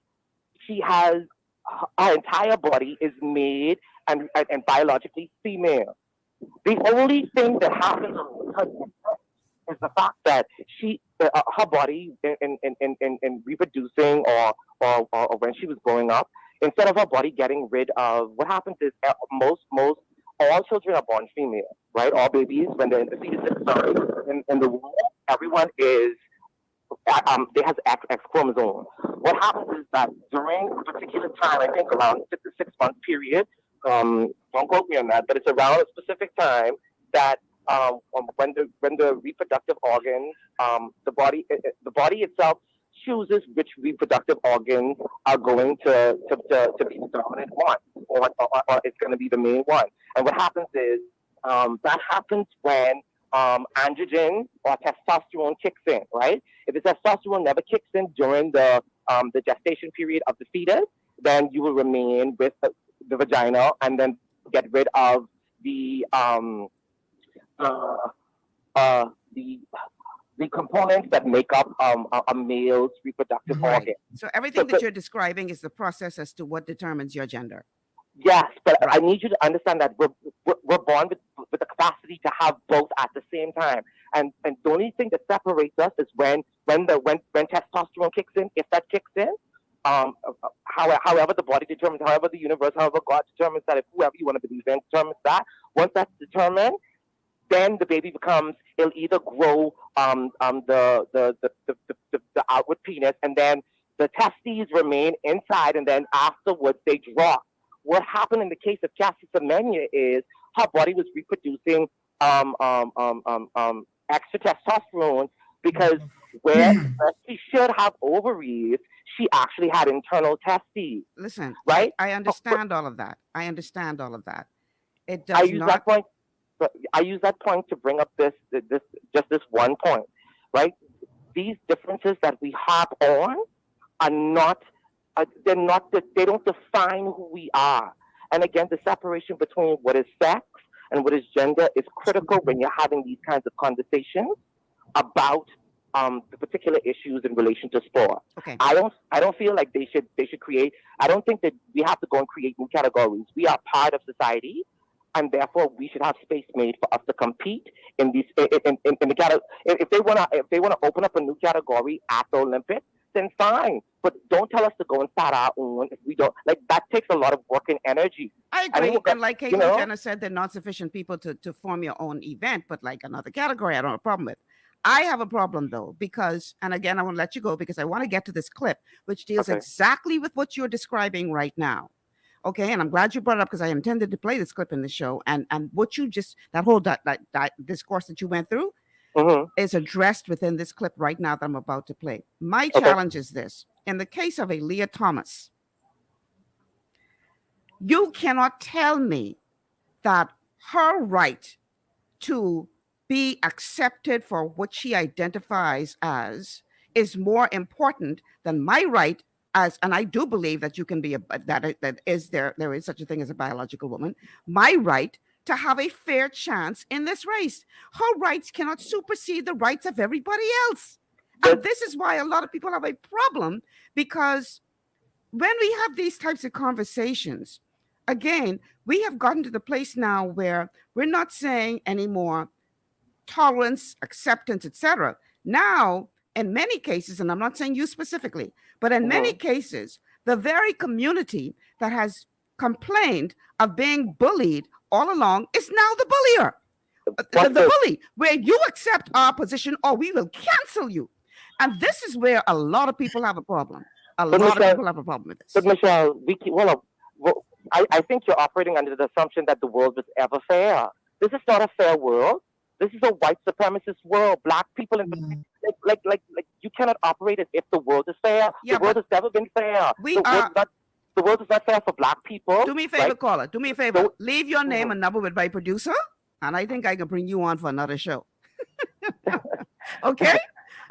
her entire body is made and biologically female. The only thing that happens is the fact that her body in reproducing or when she was growing up, instead of her body getting rid of, what happens is all children are born female, right? All babies, when they're in the fetus, in the womb, everyone is they has X chromosome. What happens is that during a particular time, I think around 6-month period, don't quote me on that, but it's around a specific time that when the reproductive organs, the body itself chooses which reproductive organs are going to be the dominant one, or it's going to be the main one. And what happens is that happens when androgen or testosterone kicks in, right? If the testosterone never kicks in during the gestation period of the fetus, then you will remain with the vagina and then get rid of the components that make up a male's reproductive organ. So everything that you're describing is the process as to what determines your gender. Yes, but I need you to understand that we're born with the capacity to have both at the same time, and the only thing that separates us is when testosterone kicks in, if that kicks in. However the body determines, however the universe, however God determines that, if whoever you want to believe in determines that. Once that's determined, then the baby it'll either grow the outward penis, and then the testes remain inside, and then afterwards they drop. What happened in the case of Caster Semenya is her body was reproducing extra testosterone because where she should have ovaries, she actually had internal testes. Listen, right? I understand all of that. It does I use that point to bring up this one point, right? These differences that we hop on are not. They don't define who we are. And again, the separation between what is sex and what is gender is critical when you're having these kinds of conversations about the particular issues in relation to sport. Okay. I don't feel like they should create. I don't think that we have to go and create new categories. We are part of society, and therefore we should have space made for us to compete in these in the category. If they wanna open up a new category at the Olympics, then fine. But don't tell us to go and start our own if we don't. Like, that takes a lot of work and energy. I agree. And like Caitlyn Jenner said, there are not sufficient people to form your own event, but like another category, I don't have a problem with. I have a problem though, because, and again, I want to let you go because I want to get to this clip, which deals exactly with what you're describing right now. Okay. And I'm glad you brought it up because I intended to play this clip in the show. And what you just, that whole discourse that you went through, is addressed within this clip right now that I'm about to play. My challenge is this. In the case of a Leah Thomas, you cannot tell me that her right to be accepted for what she identifies as is more important than my right as, and I do believe that you can be there is such a thing as a biological woman, my right to have a fair chance in this race. Her rights cannot supersede the rights of everybody else. And this is why a lot of people have a problem, because when we have these types of conversations, again, we have gotten to the place now where we're not saying anymore tolerance, acceptance, etc. Now, in many cases, and I'm not saying you specifically, but in many cases, the very community that has complained of being bullied all along is now the bullier. The bully, where you accept our position or we will cancel you. And this is where a lot of people have a problem. A lot of people have a problem with this. But Michelle, I think you're operating under the assumption that the world is ever fair. This is not a fair world. This is a white supremacist world. Black people, like you cannot operate as if the world is fair. Yeah, the world has never been fair. The world is not fair for Black people. Do me a favor, right? caller. Do me a favor. Leave your name and number with my producer, and I think I can bring you on for another show. Okay?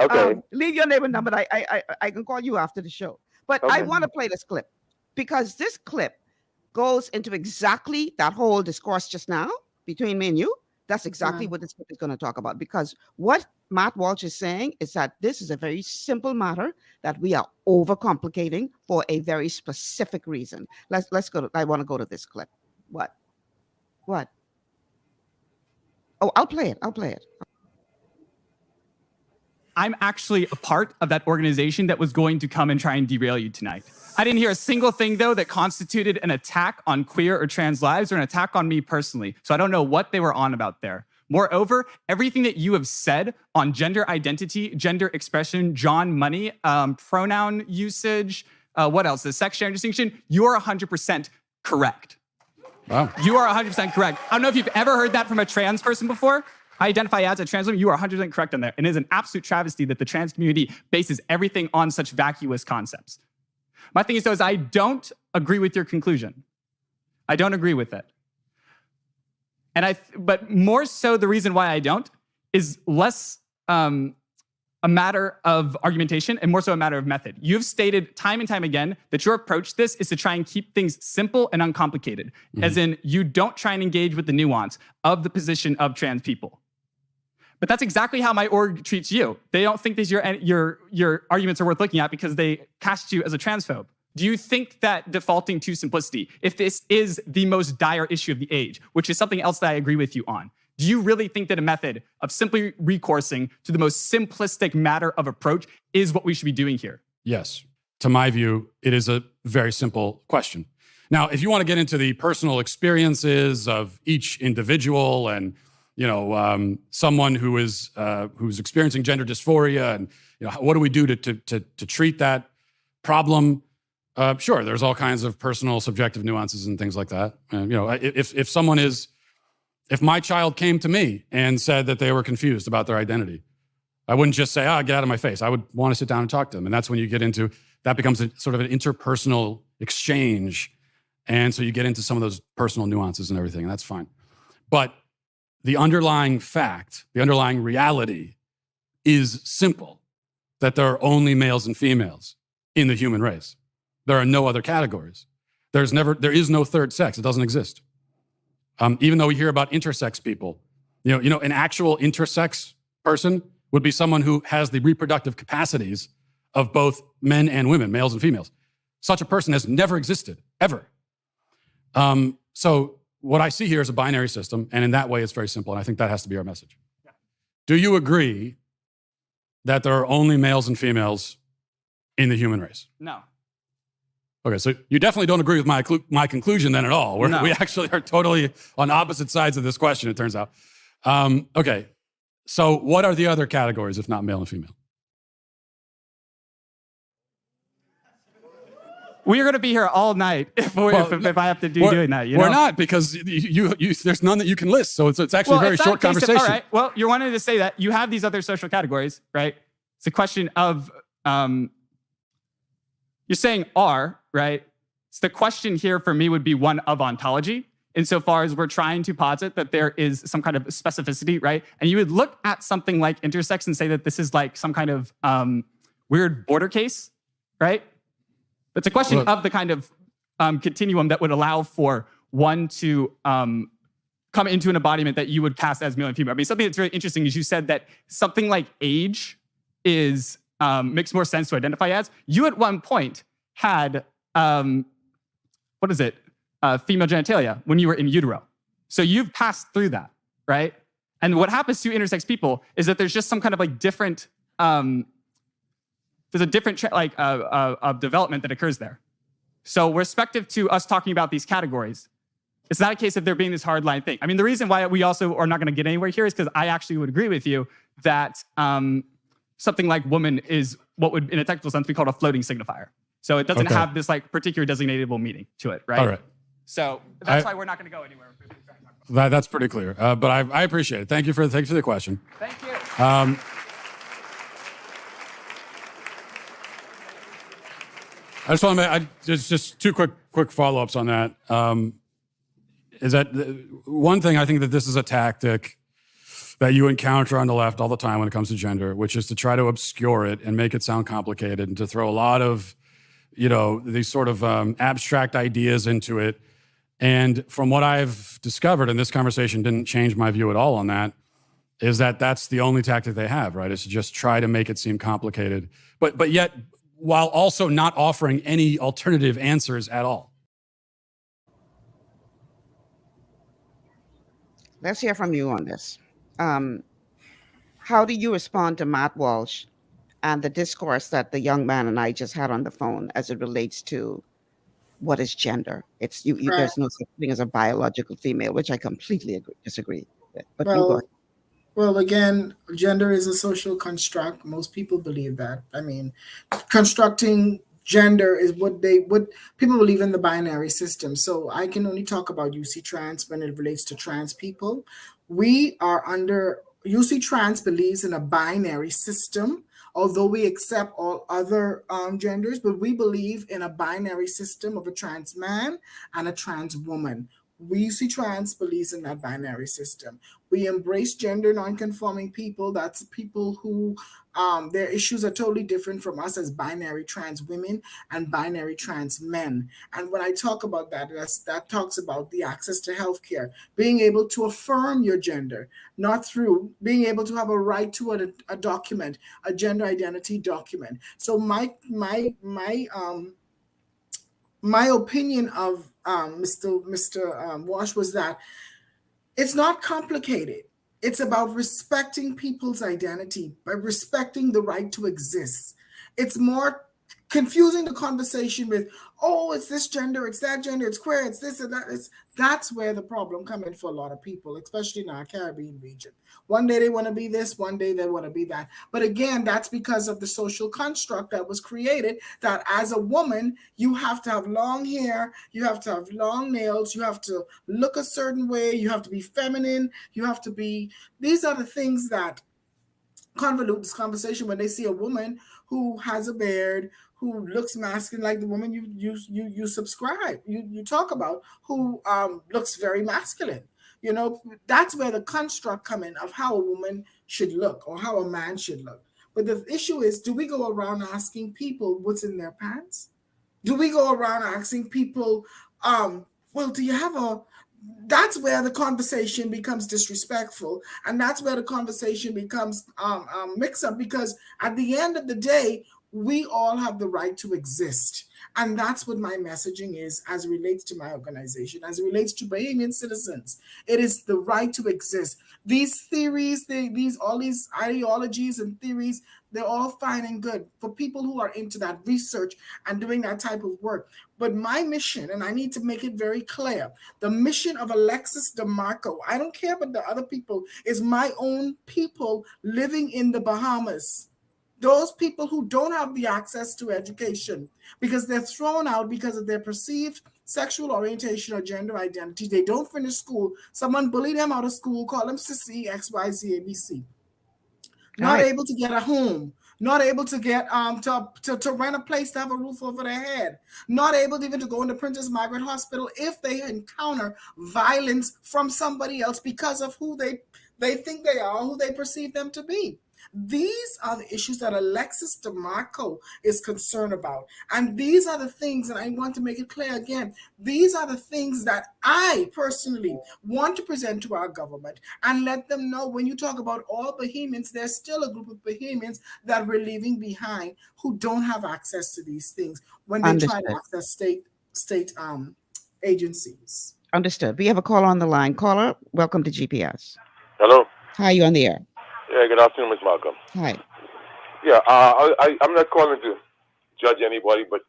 Okay. Leave your name and number. I can call you after the show. But I want to play this clip because this clip goes into exactly that whole discourse just now between me and you. That's exactly what this clip is going to talk about, because what Matt Walsh is saying is that this is a very simple matter that we are overcomplicating for a very specific reason. Let's go. I want to go to this clip. What? Oh, I'll play it. I'm actually a part of that organization that was going to come and try and derail you tonight. I didn't hear a single thing, though, that constituted an attack on queer or trans lives or an attack on me personally. So I don't know what they were on about there. Moreover, everything that you have said on gender identity, gender expression, John Money, pronoun usage, what else? The sex gender distinction, you are 100% correct. Wow. You are 100% correct. I don't know if you've ever heard that from a trans person before. I identify as a trans woman. You are 100% correct on there. And it is an absolute travesty that the trans community bases everything on such vacuous concepts. My thing is, though, is I don't agree with your conclusion. I don't agree with it. But more so, the reason why I don't is less a matter of argumentation and more so a matter of method. You've stated time and time again that your approach to this is to try and keep things simple and uncomplicated, as in you don't try and engage with the nuance of the position of trans people. But that's exactly how my org treats you. They don't think that your arguments are worth looking at because they cast you as a transphobe. Do you think that defaulting to simplicity, if this is the most dire issue of the age, which is something else that I agree with you on, do you really think that a method of simply recoursing to the most simplistic matter of approach is what we should be doing here? Yes. To my view, it is a very simple question. Now, if you want to get into the personal experiences of each individual and someone who is who's experiencing gender dysphoria, and what do we do to treat that problem? Sure, there's all kinds of personal, subjective nuances and things like that. And if my child came to me and said that they were confused about their identity, I wouldn't just say, get out of my face. I would want to sit down and talk to them. And that's when you get into, that becomes a sort of an interpersonal exchange. And so you get into some of those personal nuances and everything, and that's fine. But the underlying fact, the underlying reality is simple, that there are only males and females in the human race. There are no other categories. There is no third sex. It doesn't exist. Even though we hear about intersex people, an actual intersex person would be someone who has the reproductive capacities of both men and women, males and females. Such a person has never existed, ever. So what I see here is a binary system, and in that way, it's very simple, and I think that has to be our message. Yeah. Do you agree that there are only males and females in the human race? No. Okay, so you definitely don't agree with my conclusion then at all. No. We actually are totally on opposite sides of this question, it turns out. Okay, so what are the other categories if not male and female? We're going to be here all night if I have to doing that. We're not, because there's none that you can list, so it's actually a very short conversation. All right, well, you're wanting to say that you have these other social categories, right? It's a question of, you're saying are, right? So the question here for me would be one of ontology, insofar as we're trying to posit that there is some kind of specificity, right? And you would look at something like intersex and say that this is like some kind of weird border case, right? It's a question of the kind of continuum that would allow for one to come into an embodiment that you would cast as male and female. I mean, something that's very interesting is you said that something like age is makes more sense to identify as. You at one point had, female genitalia when you were in utero. So you've passed through that, right? And what happens to intersex people is that there's just some kind of like different, there's a different of development that occurs there. So respective to us talking about these categories, it's not a case of there being this hard line thing. I mean, the reason why we also are not going to get anywhere here is because I actually would agree with you that something like woman is what would, in a technical sense, be called a floating signifier. So it doesn't have this like particular designatable meaning to it, right? All right. So that's why we're not going to go anywhere. That's pretty clear. But I appreciate it. Thanks for the question. Thank you. I just want to make just two quick follow-ups on that. Is that one thing? I think that this is a tactic that you encounter on the left all the time when it comes to gender, which is to try to obscure it and make it sound complicated and to throw a lot of, these sort of abstract ideas into it. And from what I've discovered, and this conversation didn't change my view at all on that, is that that's the only tactic they have, right? Is to just try to make it seem complicated, but yet while also not offering any alternative answers at all. Let's hear from you on this. How do you respond to Matt Walsh and the discourse that the young man and I just had on the phone as it relates to what is gender? It's you. Right. There's no such thing as a biological female, which I completely disagree with. But you go ahead. Well, again, gender is a social construct. Most people believe that. I mean, constructing gender is what people believe in the binary system. So I can only talk about UC Trans when it relates to trans people. We are under UC Trans believes in a binary system, although we accept all other genders, but we believe in a binary system of a trans man and a trans woman. We UC Trans believes in that binary system. We embrace gender nonconforming people. That's people who their issues are totally different from us as binary trans women and binary trans men. And when I talk about that, that talks about the access to healthcare, being able to affirm your gender, not through being able to have a right to a document, a gender identity document. So my opinion of Mr. Walsh was that it's not complicated. It's about respecting people's identity, by respecting the right to exist. It's more confusing the conversation with, oh, it's this gender, it's that gender, it's queer, it's this and that. That's where the problem comes in for a lot of people, especially in our Caribbean region. One day they want to be this, one day they want to be that. But again, that's because of the social construct that was created, that as a woman, you have to have long hair, you have to have long nails, you have to look a certain way, you have to be feminine, you have to be, these are the things that convolute this conversation when they see a woman who has a beard, who looks masculine like the woman you subscribe, you talk about, who looks very masculine. That's where the construct come in of how a woman should look or how a man should look. But the issue is, do we go around asking people what's in their pants? Do we go around asking people, well, do you have a, that's where the conversation becomes disrespectful. And that's where the conversation becomes mixed up, because at the end of the day, we all have the right to exist. And that's what my messaging is as it relates to my organization, as it relates to Bahamian citizens. It is the right to exist. These theories, all these ideologies and theories, they're all fine and good for people who are into that research and doing that type of work. But my mission, and I need to make it very clear, the mission of Alexis Demarco, I don't care about the other people, is my own people living in the Bahamas. Those people who don't have the access to education because they're thrown out because of their perceived sexual orientation or gender identity. They don't finish school. Someone bullied them out of school, call them sissy, X, Y, Z, A, B, C. Not able to get a home, not able to get to rent a place to have a roof over their head, not able even to go into Princess Margaret Hospital if they encounter violence from somebody else because of who they think they are, who they perceive them to be. These are the issues that Alexis Demarco is concerned about. And these are the things, and I want to make it clear again, these are the things that I personally want to present to our government and let them know when you talk about all Bahamians, there's still a group of Bahamians that we're leaving behind who don't have access to these things when they try to access state agencies. Understood. We have a caller on the line. Caller, welcome to GPS. Hello. Hi, you on the air. Yeah, good afternoon, Ms. Malcolm. Hi. Yeah, I'm not calling to judge anybody, but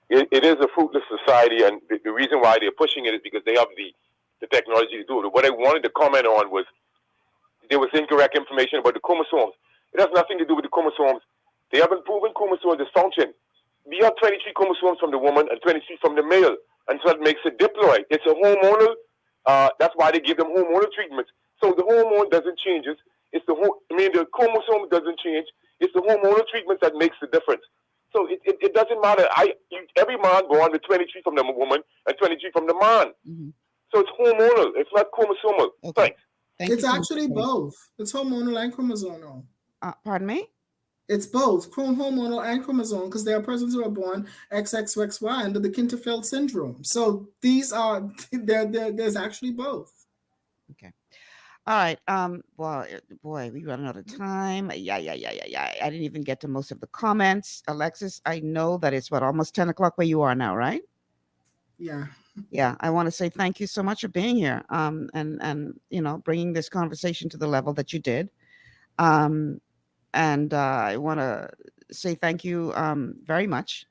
it is a fruitless society, and the reason why they're pushing it is because they have the technology to do it. What I wanted to comment on was there was incorrect information about the chromosomes. It has nothing to do with the chromosomes. They haven't proven chromosome dysfunction. We have 23 chromosomes from the woman and 23 from the male, and so that makes it diploid. It's a hormonal. That's why they give them hormonal treatments. So the hormone doesn't change. It's the chromosome doesn't change. It's the hormonal treatment that makes the difference. So it doesn't matter. Every man born with 23 from the woman and 23 from the man. Mm-hmm. So it's hormonal. It's not chromosomal. Okay. Thanks. It's actually both. It's hormonal and chromosomal. Pardon me? It's both hormonal and chromosomal, because there are persons who are born XXXY under the Kinterfeld syndrome. So these are there's actually both. Okay. All right. Well, boy, we run out of time. Yeah. I didn't even get to most of the comments. Alexis, I know that it's almost 10 o'clock where you are now, right? Yeah. Yeah. I want to say thank you so much for being here. And bringing this conversation to the level that you did. And I want to say thank you very much,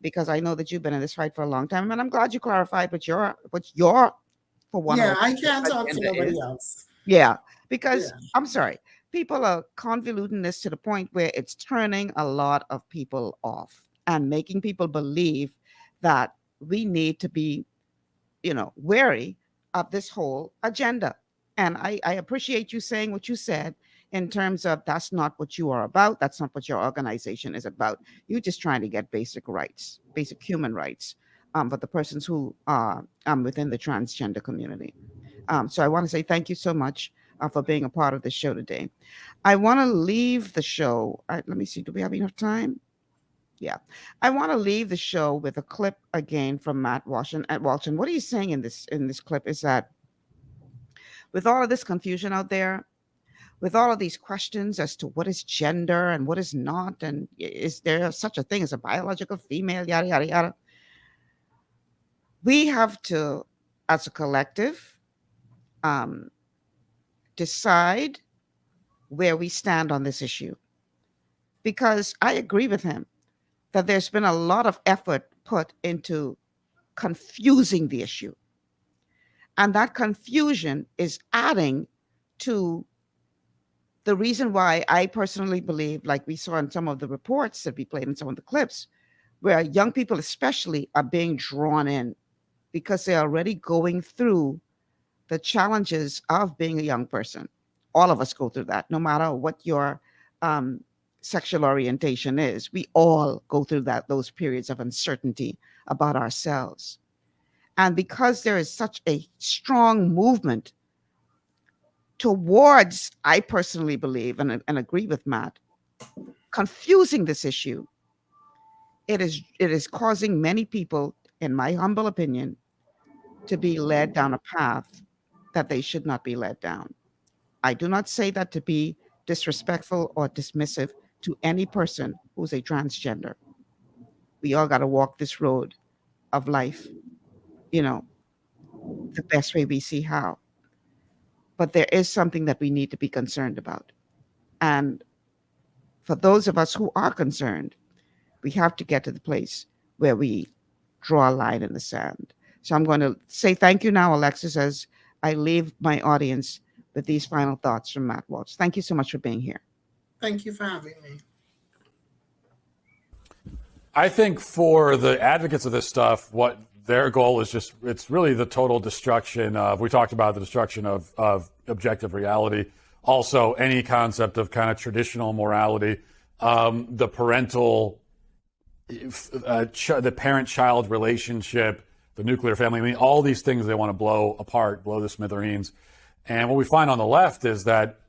because I know that you've been in this fight for a long time, and I'm glad you clarified what your for one. Yeah, I can't talk for nobody else. Yeah, because I'm sorry, people are convoluting this to the point where it's turning a lot of people off and making people believe that we need to be, wary of this whole agenda. And I appreciate you saying what you said in terms of that's not what you are about. That's not what your organization is about. You're just trying to get basic rights, basic human rights for the persons who are within the transgender community. So I want to say thank you so much for being a part of the show today. I want to leave the show. Let me see. Do we have enough time? Yeah. I want to leave the show with a clip again from Matt Walshin. At Walshin, what he's saying in this clip is that with all of this confusion out there, with all of these questions as to what is gender and what is not, and is there such a thing as a biological female, yada, yada, yada, we have to, as a collective, decide where we stand on this issue. Because I agree with him that there's been a lot of effort put into confusing the issue. And that confusion is adding to the reason why I personally believe, like we saw in some of the reports that we played in some of the clips, where young people especially are being drawn in because they're already going through the challenges of being a young person. All of us go through that, no matter what your sexual orientation is. We all go through those periods of uncertainty about ourselves. And because there is such a strong movement towards, I personally believe, and agree with Matt, confusing this issue, it is causing many people, in my humble opinion, to be led down a path that they should not be led down. I do not say that to be disrespectful or dismissive to any person who's a transgender. We all got to walk this road of life, the best way we see how. But there is something that we need to be concerned about. And for those of us who are concerned, we have to get to the place where we draw a line in the sand. So I'm going to say thank you now, Alexis, as I leave my audience with these final thoughts from Matt Walsh. Thank you so much for being here. Thank you for having me. I think for the advocates of this stuff, what their goal is it's really the total destruction of, we talked about the destruction of objective reality, also any concept of kind of traditional morality, the parental, the parent-child relationship, the nuclear family. I mean, all these things they want to blow apart, blow to smithereens. And what we find on the left is that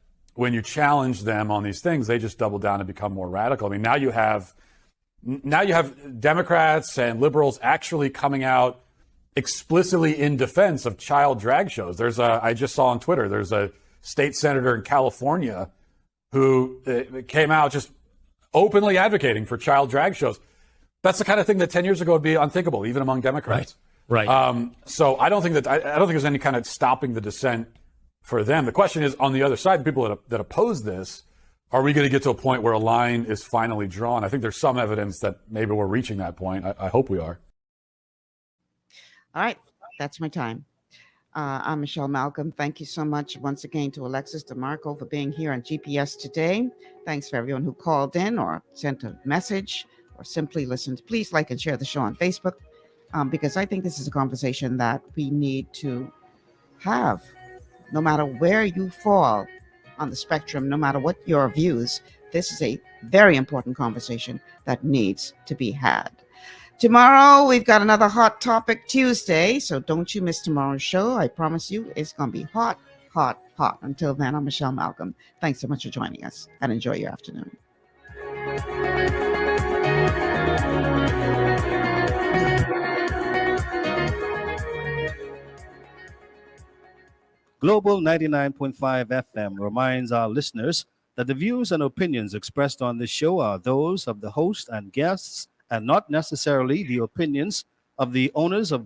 when you challenge them on these things, they just double down and become more radical. I mean, now you have Democrats and liberals actually coming out explicitly in defense of child drag shows. I just saw on Twitter, there's a state senator in California who came out just openly advocating for child drag shows. That's the kind of thing that 10 years ago would be unthinkable, even among Democrats. Right. So I don't think there's any kind of stopping the dissent for them. The question is, on the other side, people that oppose this, are we going to get to a point where a line is finally drawn? I think there's some evidence that maybe we're reaching that point. I hope we are. All right, that's my time. I'm Michelle Malcolm. Thank you so much once again to Alexis Demarco for being here on GPS today. Thanks for everyone who called in or sent a message or simply listened. Please like and share the show on Facebook because I think this is a conversation that we need to have. No matter where you fall on the spectrum, no matter what your views, this is a very important conversation that needs to be had. Tomorrow, we've got another Hot Topic Tuesday, so don't you miss tomorrow's show. I promise you, it's going to be hot, hot, hot. Until then, I'm Michelle Malcolm. Thanks so much for joining us, and enjoy your afternoon. Global 99.5 FM reminds our listeners that the views and opinions expressed on this show are those of the host and guests and not necessarily the opinions of the owners of